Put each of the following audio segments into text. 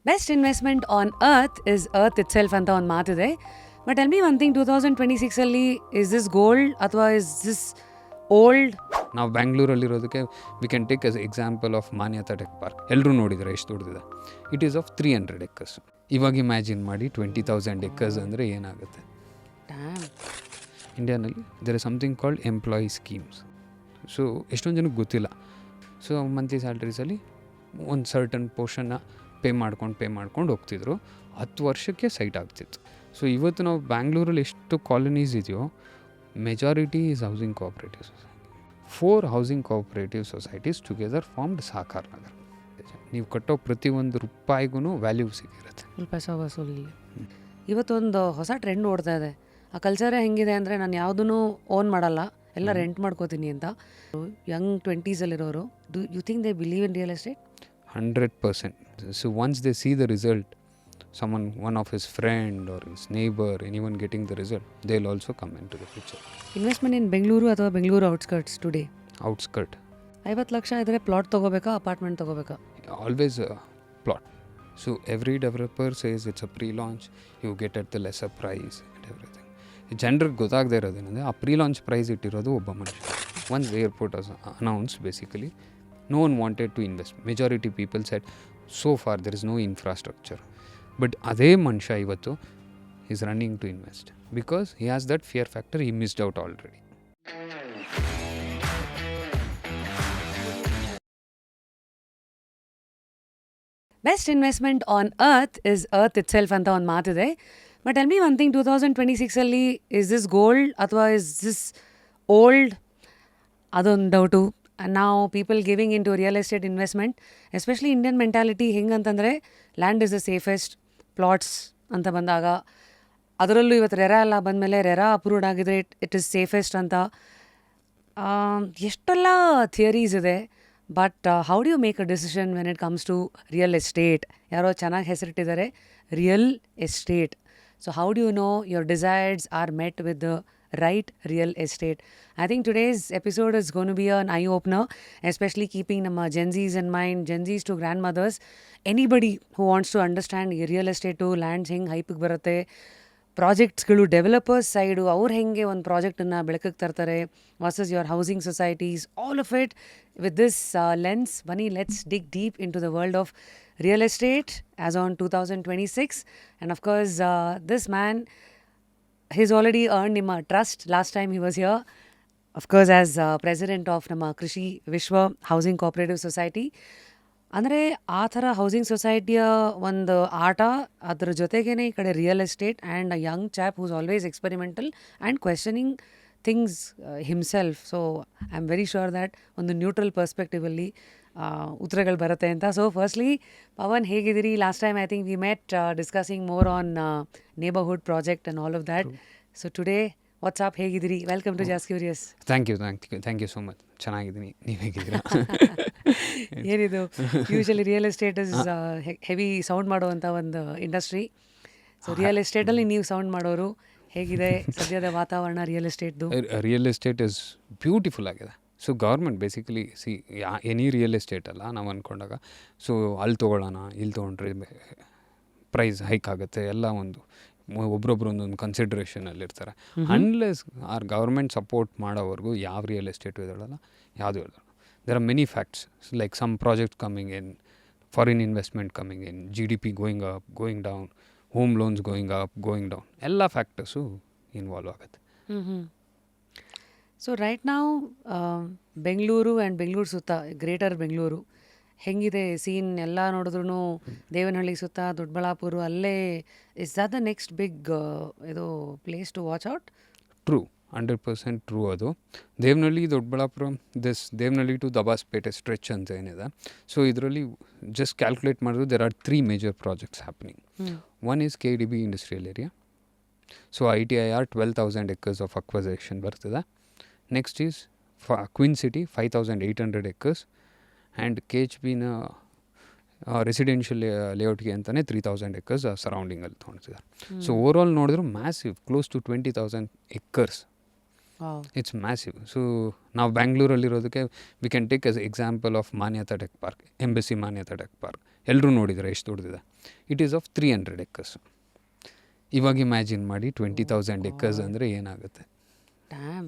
Best investment on earth is earth itself ಅಂತ ಒಂದು ಮಾತಿದೆ. But tell me one thing, 2026 is this gold ಅಥವಾ is this old? ನಾವು ಬ್ಯಾಂಗ್ಳೂರಲ್ಲಿರೋದಕ್ಕೆ we can take as example of Manyata tech park. ಎಲ್ಲರೂ ನೋಡಿದರೆ ಎಷ್ಟು ದೊಡ್ಡದಿದೆ. It is of 300 acres. ಇವಾಗ ಇಮ್ಯಾಜಿನ್ ಮಾಡಿ 20,000 ಎಕರ್ಸ್ ಅಂದರೆ ಏನಾಗುತ್ತೆ. ಇಂಡಿಯಾನಲ್ಲಿ there is something called employee schemes. So ಎಷ್ಟೊಂದು ಜನಕ್ಕೆ ಗೊತ್ತಿಲ್ಲ. ಸೊ ಮಂತ್ಲಿ ಸ್ಯಾಲ್ರೀಸಲ್ಲಿ ಒಂದು ಸರ್ಟನ್ ಪೋರ್ಷನ್ನ ಪೇ ಮಾಡ್ಕೊಂಡು ಹೋಗ್ತಿದ್ರು. 10 ವರ್ಷಕ್ಕೆ ಸೈಟ್ ಆಗ್ತಿತ್ತು. ಸೊ ಇವತ್ತು ನಾವು ಬ್ಯಾಂಗ್ಳೂರಲ್ಲಿ ಎಷ್ಟು ಕಾಲೋನೀಸ್ ಇದೆಯೋ majority is housing cooperative society. 4 housing cooperative societies together formed Sahakar Nagar. ನೀವು ಕಟ್ಟೋ ಪ್ರತಿಯೊಂದು ರೂಪಾಯಿಗೂ ವ್ಯಾಲ್ಯೂ ಸಿಗಿರುತ್ತೆ. ಪೈಸ ವಸೂಲಿ. ಇವತ್ತೊಂದು ಹೊಸ ಟ್ರೆಂಡ್ ನೋಡ್ತಾ ಇದೆ. ಆ ಕಲ್ಚರೇ ಹೆಂಗಿದೆ ಅಂದರೆ, ನಾನು ಯಾವುದೂ ಓನ್ ಮಾಡಲ್ಲ, ಎಲ್ಲ ರೆಂಟ್ ಮಾಡ್ಕೋತೀನಿ ಅಂತ. Young 20s do you think they believe in real estate? 100%. So once they see the result, one of his friend or his neighbor, anyone getting the result, they'll also come into the picture. Investment in Bengaluru ಅಥವಾ Bengaluru outskirts today? Outskirt. 50 lakh ಇದ್ದರೆ plot ತೊಗೋಬೇಕಾ, apartment ತೊಗೋಬೇಕಾ? Always a plot. So every developer says it's a pre-launch, you get at the lesser price and everything. ಜನರಿಗೆ ಗೊತ್ತಾಗದೇ ಇರೋದೇನೆಂದರೆ, ಆ pre-launch price ಇಟ್ಟಿರೋದು ಒಬ್ಬ ಮನುಷ್ಯ. Once airport was announce, basically no one wanted to invest. Majority people said, so far there is no infrastructure. But ಅದೇ ಮನುಷ್ಯ ಇವತ್ತು is running to invest because he has that fear factor. He missed out already. Best investment on earth is earth itself ಅಂತ ಒಂದು ಮಾತಿದೆ. But tell me one thing, 2026 is this gold ಅಥವಾ is this old? ಅದೊಂದು doubt. ನಾವು people giving into real estate investment, especially Indian mentality ಹೆಂಗಂತಂದರೆ, land is the safest, plots ಅಂತ ಬಂದಾಗ, ಅದರಲ್ಲೂ ಇವತ್ತು ರೆರಾ ಎಲ್ಲ ಬಂದಮೇಲೆ ರೆರಾ ಅಪ್ರೂವ್ಡ್ ಆಗಿದ್ರೆ ಇಟ್ ಇಸ್ ಸೇಫೆಸ್ಟ್ ಅಂತ ಎಷ್ಟೆಲ್ಲ ಥಿಯರೀಸ್ ಇದೆ. But how do you make a decision when it comes to real estate? ಯಾರೋ ಚೆನ್ನಾಗಿ ಹೆಸರಿಟ್ಟಿದ್ದಾರೆ, real estate. So how do you know your desires are met with the right real estate? I think today's episode is going to be an eye opener, especially keeping nama Gen Zs in mind, Gen Zs to grandmothers, anybody who wants to understand real estate to lands heng hype ಬರುತ್ತೆ, ಪ್ರಾಜೆಕ್ಟ್ಸ್ಗಳು developers side ಅವ್ರು ಹೆಂಗೆ ಒಂದು ಪ್ರಾಜೆಕ್ಟನ್ನು ಬೆಳಕಿಗೆ ತರ್ತಾರೆ versus your housing societies, all of it with this lens. ಬನ್ನಿ, let's dig deep into the world of real estate as on 2026. And of course this man, he's already earned Nimma trust. Last time he was here, of course, as president of Namma Krishi Vishwa Housing Cooperative Society. ಅಂದರೆ ಆ ಥರ housing ಸೊಸೈಟಿಯ ಒಂದು ಆಟ, ಅದ್ರ ಜೊತೆಗೇ ಈ ಕಡೆ real estate and a young chap who's always experimental and questioning things himself. So I am very sure that ಒಂದು ನ್ಯೂಟ್ರಲ್ ಪರ್ಸ್ಪೆಕ್ಟಿವಲ್ಲಿ ಉತ್ತರಗಳು ಬರುತ್ತೆ ಅಂತ. ಸೊ ಫಸ್ಟ್ಲಿ, ಪವನ್ ಹೇಗಿದ್ದೀರಿ? Last time I think we met discussing more on neighbourhood project and all of that. So today what's up, ಹೇಗಿದ್ದೀರಿ? Welcome to just curious. Thank you so much. ಚೆನ್ನಾಗಿದ್ದೀನಿ, ನೀವು ಹೇಗಿದ್ದೀರಾ? ಏನಿದು, usually real estate is heavy sound ಮಾಡುವಂಥ ಒಂದು industry. So real ಎಸ್ಟೇಟಲ್ಲಿ ನೀವು sound ಮಾಡೋರು, ಹೇಗಿದೆ ಸದ್ಯದ ವಾತಾವರಣ ರಿಯಲ್ ಎಸ್ಟೇಟ್ದು? ರಿಯಲ್ ಎಸ್ಟೇಟ್ ಇಸ್ ಬ್ಯೂಟಿಫುಲ್ ಆಗಿದೆ. So government basically any real estate ಅಲ್ಲ ನಾವು ಅಂದ್ಕೊಂಡಾಗ, ಸೊ ಅಲ್ಲಿ ತೊಗೊಳ್ಳೋಣ, ಇಲ್ಲಿ ತೊಗೊಂಡ್ರೆ ಪ್ರೈಸ್ ಹೈಕ್ ಆಗುತ್ತೆ, ಎಲ್ಲ ಒಂದು ಒಬ್ರೊಬ್ರು ಒಂದೊಂದು ಕನ್ಸಿಡ್ರೇಷನಲ್ಲಿರ್ತಾರೆ. ಅನ್ಲೆಸ್ ಆರ್ ಗೌರ್ಮೆಂಟ್ ಸಪೋರ್ಟ್ ಮಾಡೋವರೆಗೂ ಯಾವ ರಿಯಲ್ ಎಸ್ಟೇಟು ಹೇಳಲ್ಲ, ಯಾವುದು ಹೇಳಲ್ಲ. There are many facts like some project coming in, foreign investment coming in, GDP going up, going down, home loans going up, going down, ಎಲ್ಲ ಫ್ಯಾಕ್ಟರ್ಸು ಇನ್ವಾಲ್ವ್ ಆಗುತ್ತೆ. So right ನಾವು Bengaluru and Bengaluru ಸುತ್ತ, greater Bengaluru ಹೆಂಗಿದೆ scene? ಎಲ್ಲ ನೋಡಿದ್ರು ದೇವನಹಳ್ಳಿ ಸುತ್ತ, ದೊಡ್ಡಬಳ್ಳಾಪುರ, ಅಲ್ಲೇ is that the next big ಇದು place to watch out? True, 100% true. ಅದು ದೇವನಹಳ್ಳಿ, ದೊಡ್ಡಬಳ್ಳಾಪುರ, ದೇವನಹಳ್ಳಿ ಟು ದಬಾಸ್ಪೇಟೆ ಸ್ಟ್ರೆಚ್ ಅಂತ ಏನಿದೆ. ಸೊ ಇದರಲ್ಲಿ ಜಸ್ಟ್ ಕ್ಯಾಲ್ಕುಲೇಟ್ ಮಾಡಿದ್ರು there are 3 major projects happening. One is KDB industrial area. So ITIR 12,000 acres of acquisition ಬರ್ತದೆ. Next is ಕ್ವೀನ್ city 5,800 acres and KHBನ residential ಲೇಔಟ್ಗೆ ಅಂತಲೇ 3,000 acres ಸರೌಂಡಿಂಗಲ್ಲಿ ತೊಗೊಳ್ತಿದ್ದಾರೆ. ಸೊ ಓವರಾಲ್ ನೋಡಿದ್ರು massive, close to 20,000 acres. It's massive. So ನಾವು ಬ್ಯಾಂಗ್ಳೂರಲ್ಲಿರೋದಕ್ಕೆ we can take as example of Manyata tech park, Embassy Manyata tech park. ಎಲ್ಲರೂ ನೋಡಿದರೆ ಎಷ್ಟು ದೊಡ್ಡದಿದೆ. It is of 300 acres. ಇವಾಗ ಇಮ್ಯಾಜಿನ್ ಮಾಡಿ 20,000 acres ಅಂದರೆ ಏನಾಗುತ್ತೆ. Damn.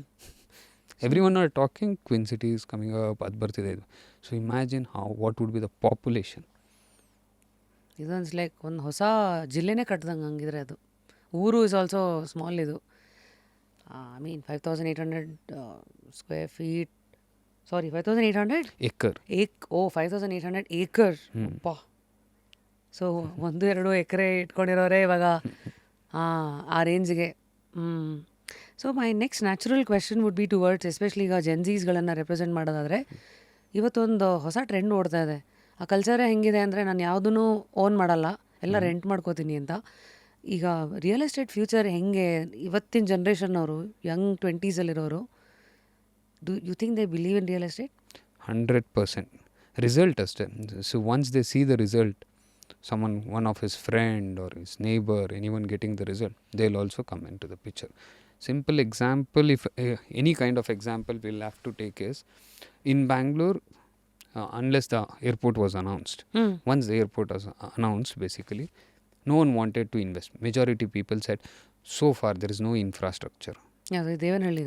Everyone are talking ಕ್ವಿನ್ ಸಿಟೀಸ್ ಕಮಿಂಗ್ ಅಪ್, ಅದು ಬರ್ತಿದೆ ಇದು. So imagine what would be the population. ಇದೊಂದು ಲೈಕ್ ಒಂದು ಹೊಸ ಜಿಲ್ಲೆನೇ ಕಟ್ಟಿದಂಗೆ ಹಂಗಿದ್ರೆ ಅದು. ಊರು ಇಸ್ ಆಲ್ಸೋ ಸ್ಮಾಲ್ ಇದು. I mean 5,800 square feet, sorry 5,800 acre. 5,800 acre. ಅಪ್ಪ. ಸೊ 1-2 ಎಕರೆ ಇಟ್ಕೊಂಡಿರೋರೆ ಇವಾಗ ಆ ರೇಂಜ್ಗೆ. So my next natural question would be towards especially ಈಗ ಜೆನ್ಸೀಸ್ಗಳನ್ನು ರೆಪ್ರೆಸೆಂಟ್ ಮಾಡೋದಾದರೆ, ಇವತ್ತೊಂದು ಹೊಸ ಟ್ರೆಂಡ್ ಓಡ್ತಾ ಇದೆ. ಆ ಕಲ್ಚರೇ ಹೆಂಗಿದೆ ಅಂದರೆ, ನಾನು ಯಾವುದೂ ಓನ್ ಮಾಡಲ್ಲ, ಎಲ್ಲ ರೆಂಟ್ ಮಾಡ್ಕೋತೀನಿ ಅಂತ. ಈಗ ರಿಯಲ್ ಎಸ್ಟೇಟ್ ಫ್ಯೂಚರ್ ಹೆಂಗೆ ಇವತ್ತಿನ ಜನ್ರೇಷನ್ನವರು, ಯಂಗ್ 20sಲ್ಲಿರೋರು, do you think they believe in real estate? 100% result ಅಷ್ಟೇ. So once they see the result, one of his friend or his neighbor, anyone getting the result, they'll also come into the picture. Simple example, if any kind of example we'll have to take is, in Bangalore, unless the airport was announced, once the airport was announced, basically no one wanted to invest. Majority people said, so far there is no infrastructure. Devanahalli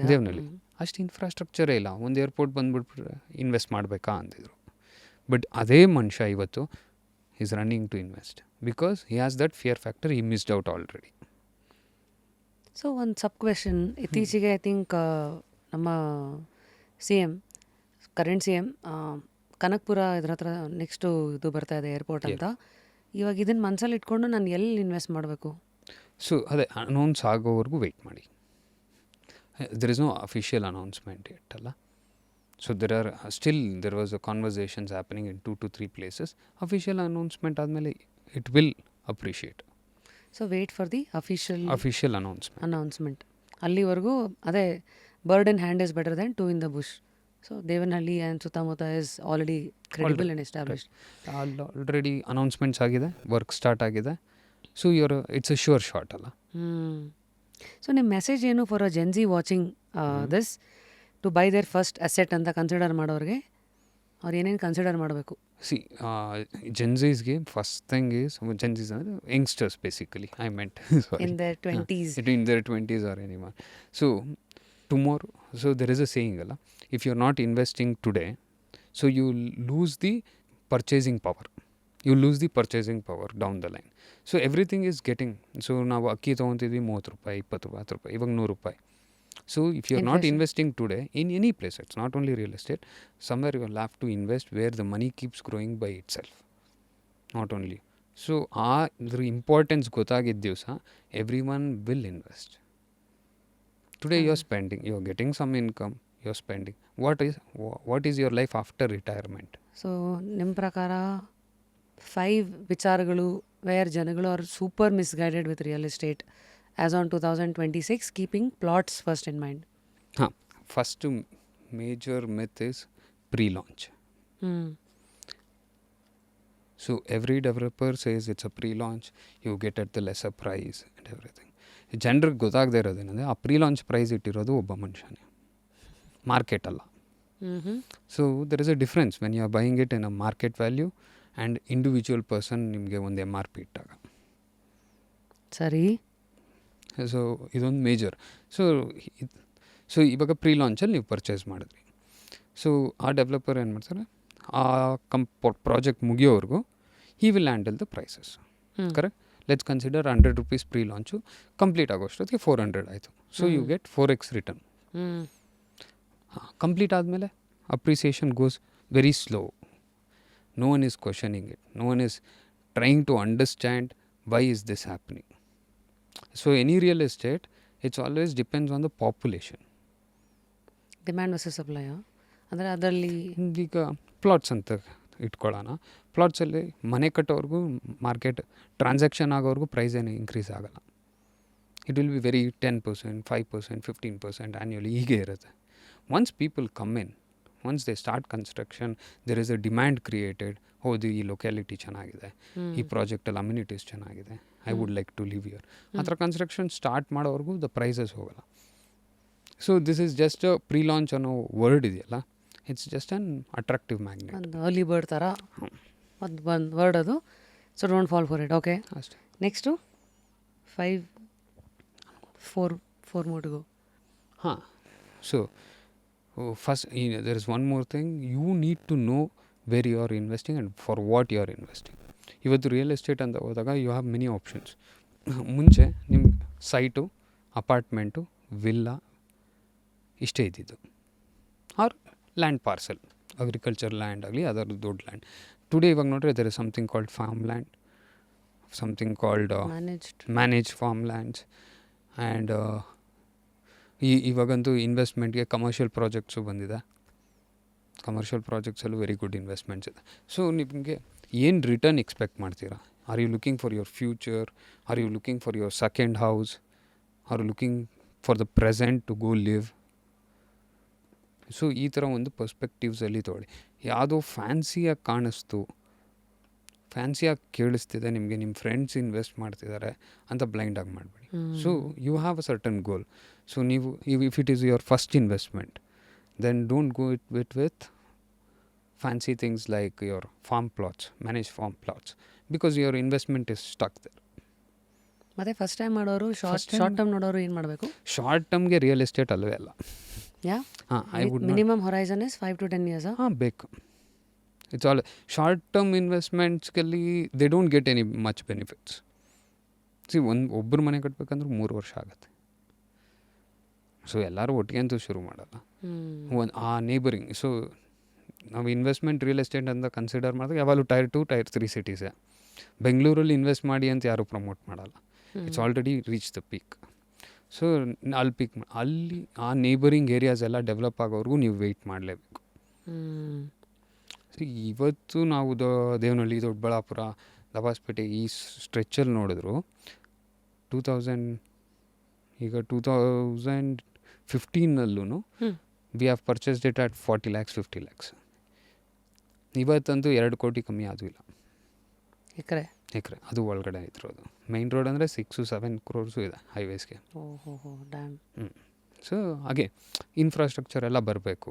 ಅಷ್ಟು ಇನ್ಫ್ರಾಸ್ಟ್ರಕ್ಚರೇ ಇಲ್ಲ, ಒಂದು airport ಬಂದ್ಬಿಟ್ರೆ invest ಮಾಡಬೇಕಾ ಅಂತಿದ್ರು. But ಅದೇ ಮನುಷ್ಯ ಇವತ್ತು is running to invest because he has that fear factor, he missed out already. So ಒಂದು ಸಬ್ ಕ್ವೆಶನ್, ಇತ್ತೀಚೆಗೆ ಐ ಥಿಂಕ್ ನಮ್ಮ ಕರೆಂಟ್ ಸಿ ಎಮ್ ಕನಕ್ಪುರ ಇದ್ರ ಹತ್ರ ನೆಕ್ಸ್ಟು ಇದು ಬರ್ತಾ ಇದೆ ಏರ್ಪೋರ್ಟ್ ಅಂತ. ಇವಾಗ ಇದನ್ನು ಮನಸ್ಸಲ್ಲಿ ಇಟ್ಕೊಂಡು ನಾನು ಎಲ್ಲಿ ಇನ್ವೆಸ್ಟ್ ಮಾಡಬೇಕು? ಸೊ ಅದೇ ಅನೌನ್ಸ್ ಆಗೋವರೆಗೂ ವೆಯ್ಟ್ ಮಾಡಿ. There is no official announcement yet ಅಲ್ಲ. So there was a conversations happening in 2 to 3 places. Official announcement ಆದಮೇಲೆ it will appreciate. So wait for the official announcement. ಅಲ್ಲಿವರೆಗೂ ಅದೇ bird in hand is better than 2 in the bush. So Devanahalli and ಸುತ್ತಮುತ್ತ is already credible and established. Already announcements ಆಗಿದೆ, work start ಆಗಿದೆ. So it's a sure shot ಅಲ್ಲ. So ನಿಮ್ಮ message ಏನು for a Gen Z watching this to buy their first asset ಅಂತ consider ಮಾಡೋರಿಗೆ? ಅವ್ರು ಏನೇನು ಕನ್ಸಿಡರ್ ಮಾಡಬೇಕು? ಸಿ ಜೆನ್ಸೀಸ್ಗೆ ಫಸ್ಟ್ ಥಿಂಗ್ ಈಸ್, ಜೆನ್ಸೀಸ್ ಅಂದರೆ youngsters basically, I made in their 20s. in their 20s or anyone. So tomorrow, so there is a saying ಅಲ್ಲ, if you're not investing today, so you lose the purchasing power. You lose the purchasing power down the line. So everything is getting, so ನಾವು ಅಕ್ಕಿ ತೊಗೊತಿದ್ವಿ 30 ರೂಪಾಯಿ, 20 ರೂಪಾಯಿ, 10 ರೂಪಾಯಿ, ಇವಾಗ 100 ರೂಪಾಯಿ. So if you're not investing today in any place, it's not only real estate, somewhere you will have to invest where the money keeps growing by itself, not only. So the importance ಗೊತ್ತಾಗಿದ್ದ ದಿವಸ everyone will invest. Today you're spending, you're getting some income, you're spending. What is your life after retirement? So ನಿಮ್ಮ ಪ್ರಕಾರ 5 ವಿಚಾರಗಳು where ಜನಗಳು are super misguided with real estate as on 2026, keeping plots first in mind? First major myth is pre-launch. So every developer says it's a pre-launch, you get at the lesser price and everything. ಜನರಿಗೆ ಗೊತ್ತಾಗದೇ ಇರೋದೇನಂದರೆ, ಆ pre-launch price ಇಟ್ಟಿರೋದು ಒಬ್ಬ ಮನುಷ್ಯನೇ, market ಅಲ್ಲ. So there is a difference when you are buying it in a market value and individual person ನಿಮಗೆ ಒಂದು MRP ಇಟ್ಟಾಗ. ಸರಿ. So ಇದೊಂದು ಮೇಜರ್. ಸೊ ಇವಾಗ ಪ್ರೀ ಲಾಂಚಲ್ಲಿ ನೀವು ಪರ್ಚೇಸ್ ಮಾಡಿದ್ರಿ. ಸೊ ಆ ಡೆವಲಪರ್ ಏನು ಮಾಡ್ತಾರೆ, ಆ ಪ್ರಾಜೆಕ್ಟ್ ಮುಗಿಯೋವರೆಗೂ he will handle the prices. Correct? Let's consider 100 rupees pre launch, complete ಆಗೋಷ್ಟೊತ್ತಿಗೆ 400 ಆಯಿತು. So you get 4x return. Complete ಆದಮೇಲೆ appreciation goes very slow. No one is questioning it, no one is trying to understand why is this happening. So any real estate, it's always depends on the population. Demand versus supply ಅಂದರೆ ಅದರಲ್ಲಿ ಈಗ plots ಅಂತ ಇಟ್ಕೊಳ್ಳೋಣ. ಪ್ಲಾಟ್ಸಲ್ಲಿ ಮನೆ ಕಟ್ಟೋವ್ರಿಗೂ market transaction ಆಗೋವ್ರಿಗೂ price ಏನು ಇನ್ಕ್ರೀಸ್ ಆಗೋಲ್ಲ. It will be very 10%, 5%, 15% annually ಹೀಗೆ ಇರುತ್ತೆ. Once people come in, once they start construction, there is a demand created. ಹೌದು, ಈ ಲೊಕ್ಯಾಲಿಟಿ ಚೆನ್ನಾಗಿದೆ, ಈ ಪ್ರಾಜೆಕ್ಟಲ್ಲಿ ಅಮ್ಯುನಿಟೀಸ್ ಚೆನ್ನಾಗಿದೆ, I would like to live here. ಆ ಥರ ಕನ್ಸ್ಟ್ರಕ್ಷನ್ ಸ್ಟಾರ್ಟ್ ಮಾಡೋವರೆಗೂ ದ ಪ್ರೈಸಸ್ ಹೋಗಲ್ಲ. So this is just a pre launch ಅನ್ನೋ ವರ್ಡ್ ಇದೆಯಲ್ಲ, it's just an attractive magnet. Early bird ಥರ. ಒಂದು ವರ್ಡ್ ಅದು. So don't fall for it. Okay, ಅಷ್ಟೇ. Next 5 4 more to go. ಹಾಂ. So first there is one more thing, you need to know where you are investing and for what you are investing. ಇವತ್ತು real estate ಅಂತ ಹೋದಾಗ you have many options. ಮುಂಚೆ ನಿಮ್ಗೆ site, apartment, villa ಇಷ್ಟೇ ಇದ್ದಿದ್ದು, or land parcel, agriculture land ಆಗಲಿ ಅದರದ್ದು ದೊಡ್ಡ ಲ್ಯಾಂಡ್. ಟುಡೇ ಇವಾಗ ನೋಡ್ರೆ there is something called farm land, something called manage farm lands. And ಇವಾಗಂತೂ ಇನ್ವೆಸ್ಟ್ಮೆಂಟ್ಗೆ ಕಮರ್ಷಿಯಲ್ ಪ್ರಾಜೆಕ್ಟ್ಸು ಬಂದಿದೆ. ಕಮರ್ಷಿಯಲ್ ಪ್ರಾಜೆಕ್ಟ್ಸಲ್ಲೂ ವೆರಿ ಗುಡ್ ಇನ್ವೆಸ್ಟ್ಮೆಂಟ್ಸ್ ಇದೆ. ಸೊ ನಿಮಗೆ ಏನು ರಿಟರ್ನ್ ಎಕ್ಸ್ಪೆಕ್ಟ್ ಮಾಡ್ತೀರಾ? Are you looking for your future? Are you looking for your second house? Are you looking for the present to go live? So ಈ ಥರ ಒಂದು ಪರ್ಸ್ಪೆಕ್ಟಿವ್ಸಲ್ಲಿ ತೊಗೊಳ್ಳಿ. ಯಾವುದೋ ಫ್ಯಾನ್ಸಿಯಾಗಿ ಕಾಣಿಸ್ತು, ಫ್ಯಾನ್ಸಿಯಾಗಿ ಕೇಳಿಸ್ತಿದೆ ನಿಮಗೆ, ನಿಮ್ಮ ಫ್ರೆಂಡ್ಸ್ ಇನ್ವೆಸ್ಟ್ ಮಾಡ್ತಿದ್ದಾರೆ ಅಂತ ಬ್ಲೈಂಡಾಗಿ ಮಾಡಬೇಡಿ. So you have a certain goal. So ನೀವು if it is your first investment, then don't go it with fancy things like your farm plots, manage farm plots, because your investment is stuck there. ಮತ್ತೆ first time ಮಾಡೋರು, short term ನೋಡೋರು ಏನು ಮಾಡಬೇಕು? Short ಟರ್ಮ್ಗೆ real estate ಅಲ್ಲವೇ ಅಲ್ಲ. Minimum horizon is 5 to 10 years. ಹಾಂ, ಬೇಕು. ಇಟ್ಸ್ ಆಲ್ ಶಾರ್ಟ್ ಟರ್ಮ್ ಇನ್ವೆಸ್ಟ್ಮೆಂಟ್ಸ್ಗಲ್ಲಿ they don't get any much benefits. ಒಬ್ಬರು ಮನೆ ಕಟ್ಟಬೇಕಂದ್ರೆ 3 ವರ್ಷ ಆಗುತ್ತೆ. ಸೊ ಎಲ್ಲರೂ ಒಟ್ಟಿಗೆ ಅಂತೂ ಶುರು ಮಾಡಲ್ಲ. ಆ ನೇಬರಿಂಗ್. ಸೊ ನಾವು ಇನ್ವೆಸ್ಟ್ಮೆಂಟ್ ರಿಯಲ್ ಎಸ್ಟೇಟ್ ಅಂತ ಕನ್ಸಿಡರ್ ಮಾಡಿದಾಗ ಯಾವಾಗಲೂ Tier 2, Tier 3 ಸಿಟೀಸೇ. ಬೆಂಗಳೂರಲ್ಲಿ ಇನ್ವೆಸ್ಟ್ ಮಾಡಿ ಅಂತ ಯಾರೂ ಪ್ರಮೋಟ್ ಮಾಡಲ್ಲ. It's already reach the peak. So ಅಲ್ಲಿ ಅಲ್ಲಿ ಆ ನೇಬರಿಂಗ್ ಏರಿಯಾಸ್ ಎಲ್ಲ ಡೆವಲಪ್ ಆಗೋವರೆಗೂ ನೀವು ವೆಯ್ಟ್ ಮಾಡಲೇಬೇಕು. ಇವತ್ತು ನಾವು ದೇವನಹಳ್ಳಿ, ದೊಡ್ಡಬಳ್ಳಾಪುರ, ದಬಾಸ್ಪೇಟೆ ಈ ಸ್ಟ್ರೆಚ್ಚಲ್ಲಿ ನೋಡಿದ್ರು 2015ನಲ್ಲೂ we have purchased it at 40 lakhs 50 lakhs. ಇವತ್ತಂತೂ 2 ಕೋಟಿ ಕಮ್ಮಿ ಅದೂ ಇಲ್ಲ. ಎಕರೆ ಅದು ಒಳಗಡೆ ಇದ್ರೋದು. ಮೈನ್ ರೋಡ್ ಅಂದರೆ 6-7 crores ಇದೆ ಹೈವೇಸ್ಗೆ. ಸೊ ಹಾಗೆ ಇನ್ಫ್ರಾಸ್ಟ್ರಕ್ಚರ್ ಎಲ್ಲ ಬರಬೇಕು.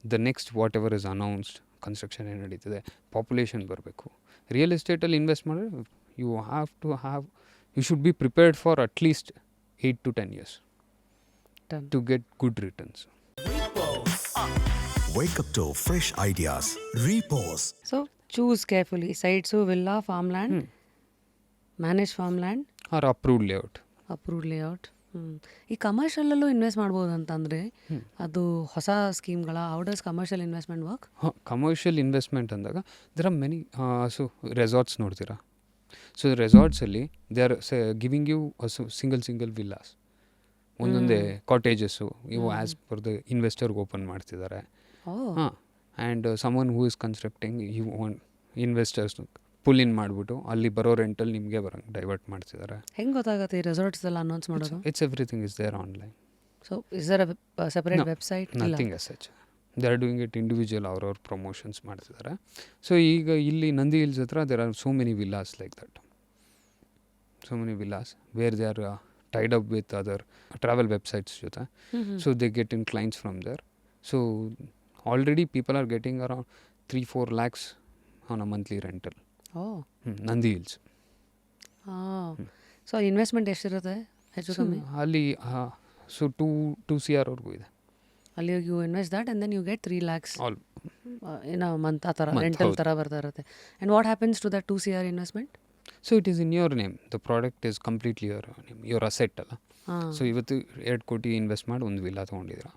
The next whatever is announced construction ಏನು ನಡೀತಿದೆ, ಪಾಪ್ಯುಲೇಷನ್ ಬರಬೇಕು. ರಿಯಲ್ ಎಸ್ಟೇಟಲ್ಲಿ ಇನ್ವೆಸ್ಟ್ ಮಾಡಿದ್ರೆ you should be prepared for at least 8 to 10 years to get good returns. Wake up to fresh ideas. Repose. So choose carefully. Sites, villa, farmland, managed farmland or approved layout. ಈ ಕಮರ್ಷಿಯಲಲ್ಲೂ invest ಮಾಡ್ಬೋದು ಅಂತಂದರೆ ಅದು ಹೊಸ ಸ್ಕೀಮ್ಗಳ? How does commercial investment work? Commercial investment ಅಂದಾಗ there are many. So resorts ನೋಡ್ತೀರಾ? So ರೆಸಾರ್ಟ್ಸಲ್ಲಿ they are giving you single villas, ಒಂದೊಂದೇ ಕಾಟೇಜಸ್ಸು ಇವು ಆ್ಯಸ್ ಪರ್ ದ ಇನ್ವೆಸ್ಟರ್ಗೆ ಓಪನ್ ಮಾಡ್ತಿದ್ದಾರೆ. ಹಾಂ. And someone who is constructing investors pull in ಮಾಡಿಬಿಟ್ಟು ಅಲ್ಲಿ ಬರೋ ರೆಂಟಲ್ಲಿ ನಿಮಗೆ ಬರೋಂಗೆ ಡೈವರ್ಟ್ ಮಾಡ್ತಿದ್ದಾರೆ. ಹೆಂಗೆ ಗೊತ್ತಾಗುತ್ತೆ ಈ ರೆಸಾರ್ಟ್ಸ್ ಎಲ್ಲ ಅನೌನ್ಸ್ ಮಾಡೋದು? It's everything is there online. So is there a separate website? Nothing as such. They are doing it individual, ಅವ್ರವ್ರ ಪ್ರಮೋಷನ್ಸ್ ಮಾಡ್ತಿದ್ದಾರೆ. ಸೊ ಈಗ ಇಲ್ಲಿ ನಂದಿ ಹಿಲ್ಸ್ ಹತ್ರ there are so many villas like that. So many villas where they are tied up with other travel websites jothe. So they get in clients from there. So already people are getting around 3-4 lakhs on a monthly rental. Nandi Hills. So investment ಎಷ್ಟಿರುತ್ತೆ ಹೆಚ್ಚು ಕಮ್ಮಿ ಅಲ್ಲಿ? So 2 CR ವರೆಗೂ ಇದೆ. ಅಲ್ಲಿ you invest that and then you get 3 lakhs in a month, ಆ ಥರ rental ಥರ ಬರ್ತಾ ಇರುತ್ತೆ. And what happens to that 2 CR investment? So it is in your name. The product is completely your asset ಅಲ್ಲ. So ಇವತ್ತು 2 crore invest ಮಾಡಿ ಒಂದು villa ತೊಗೊಂಡಿದ್ದೀರಾ.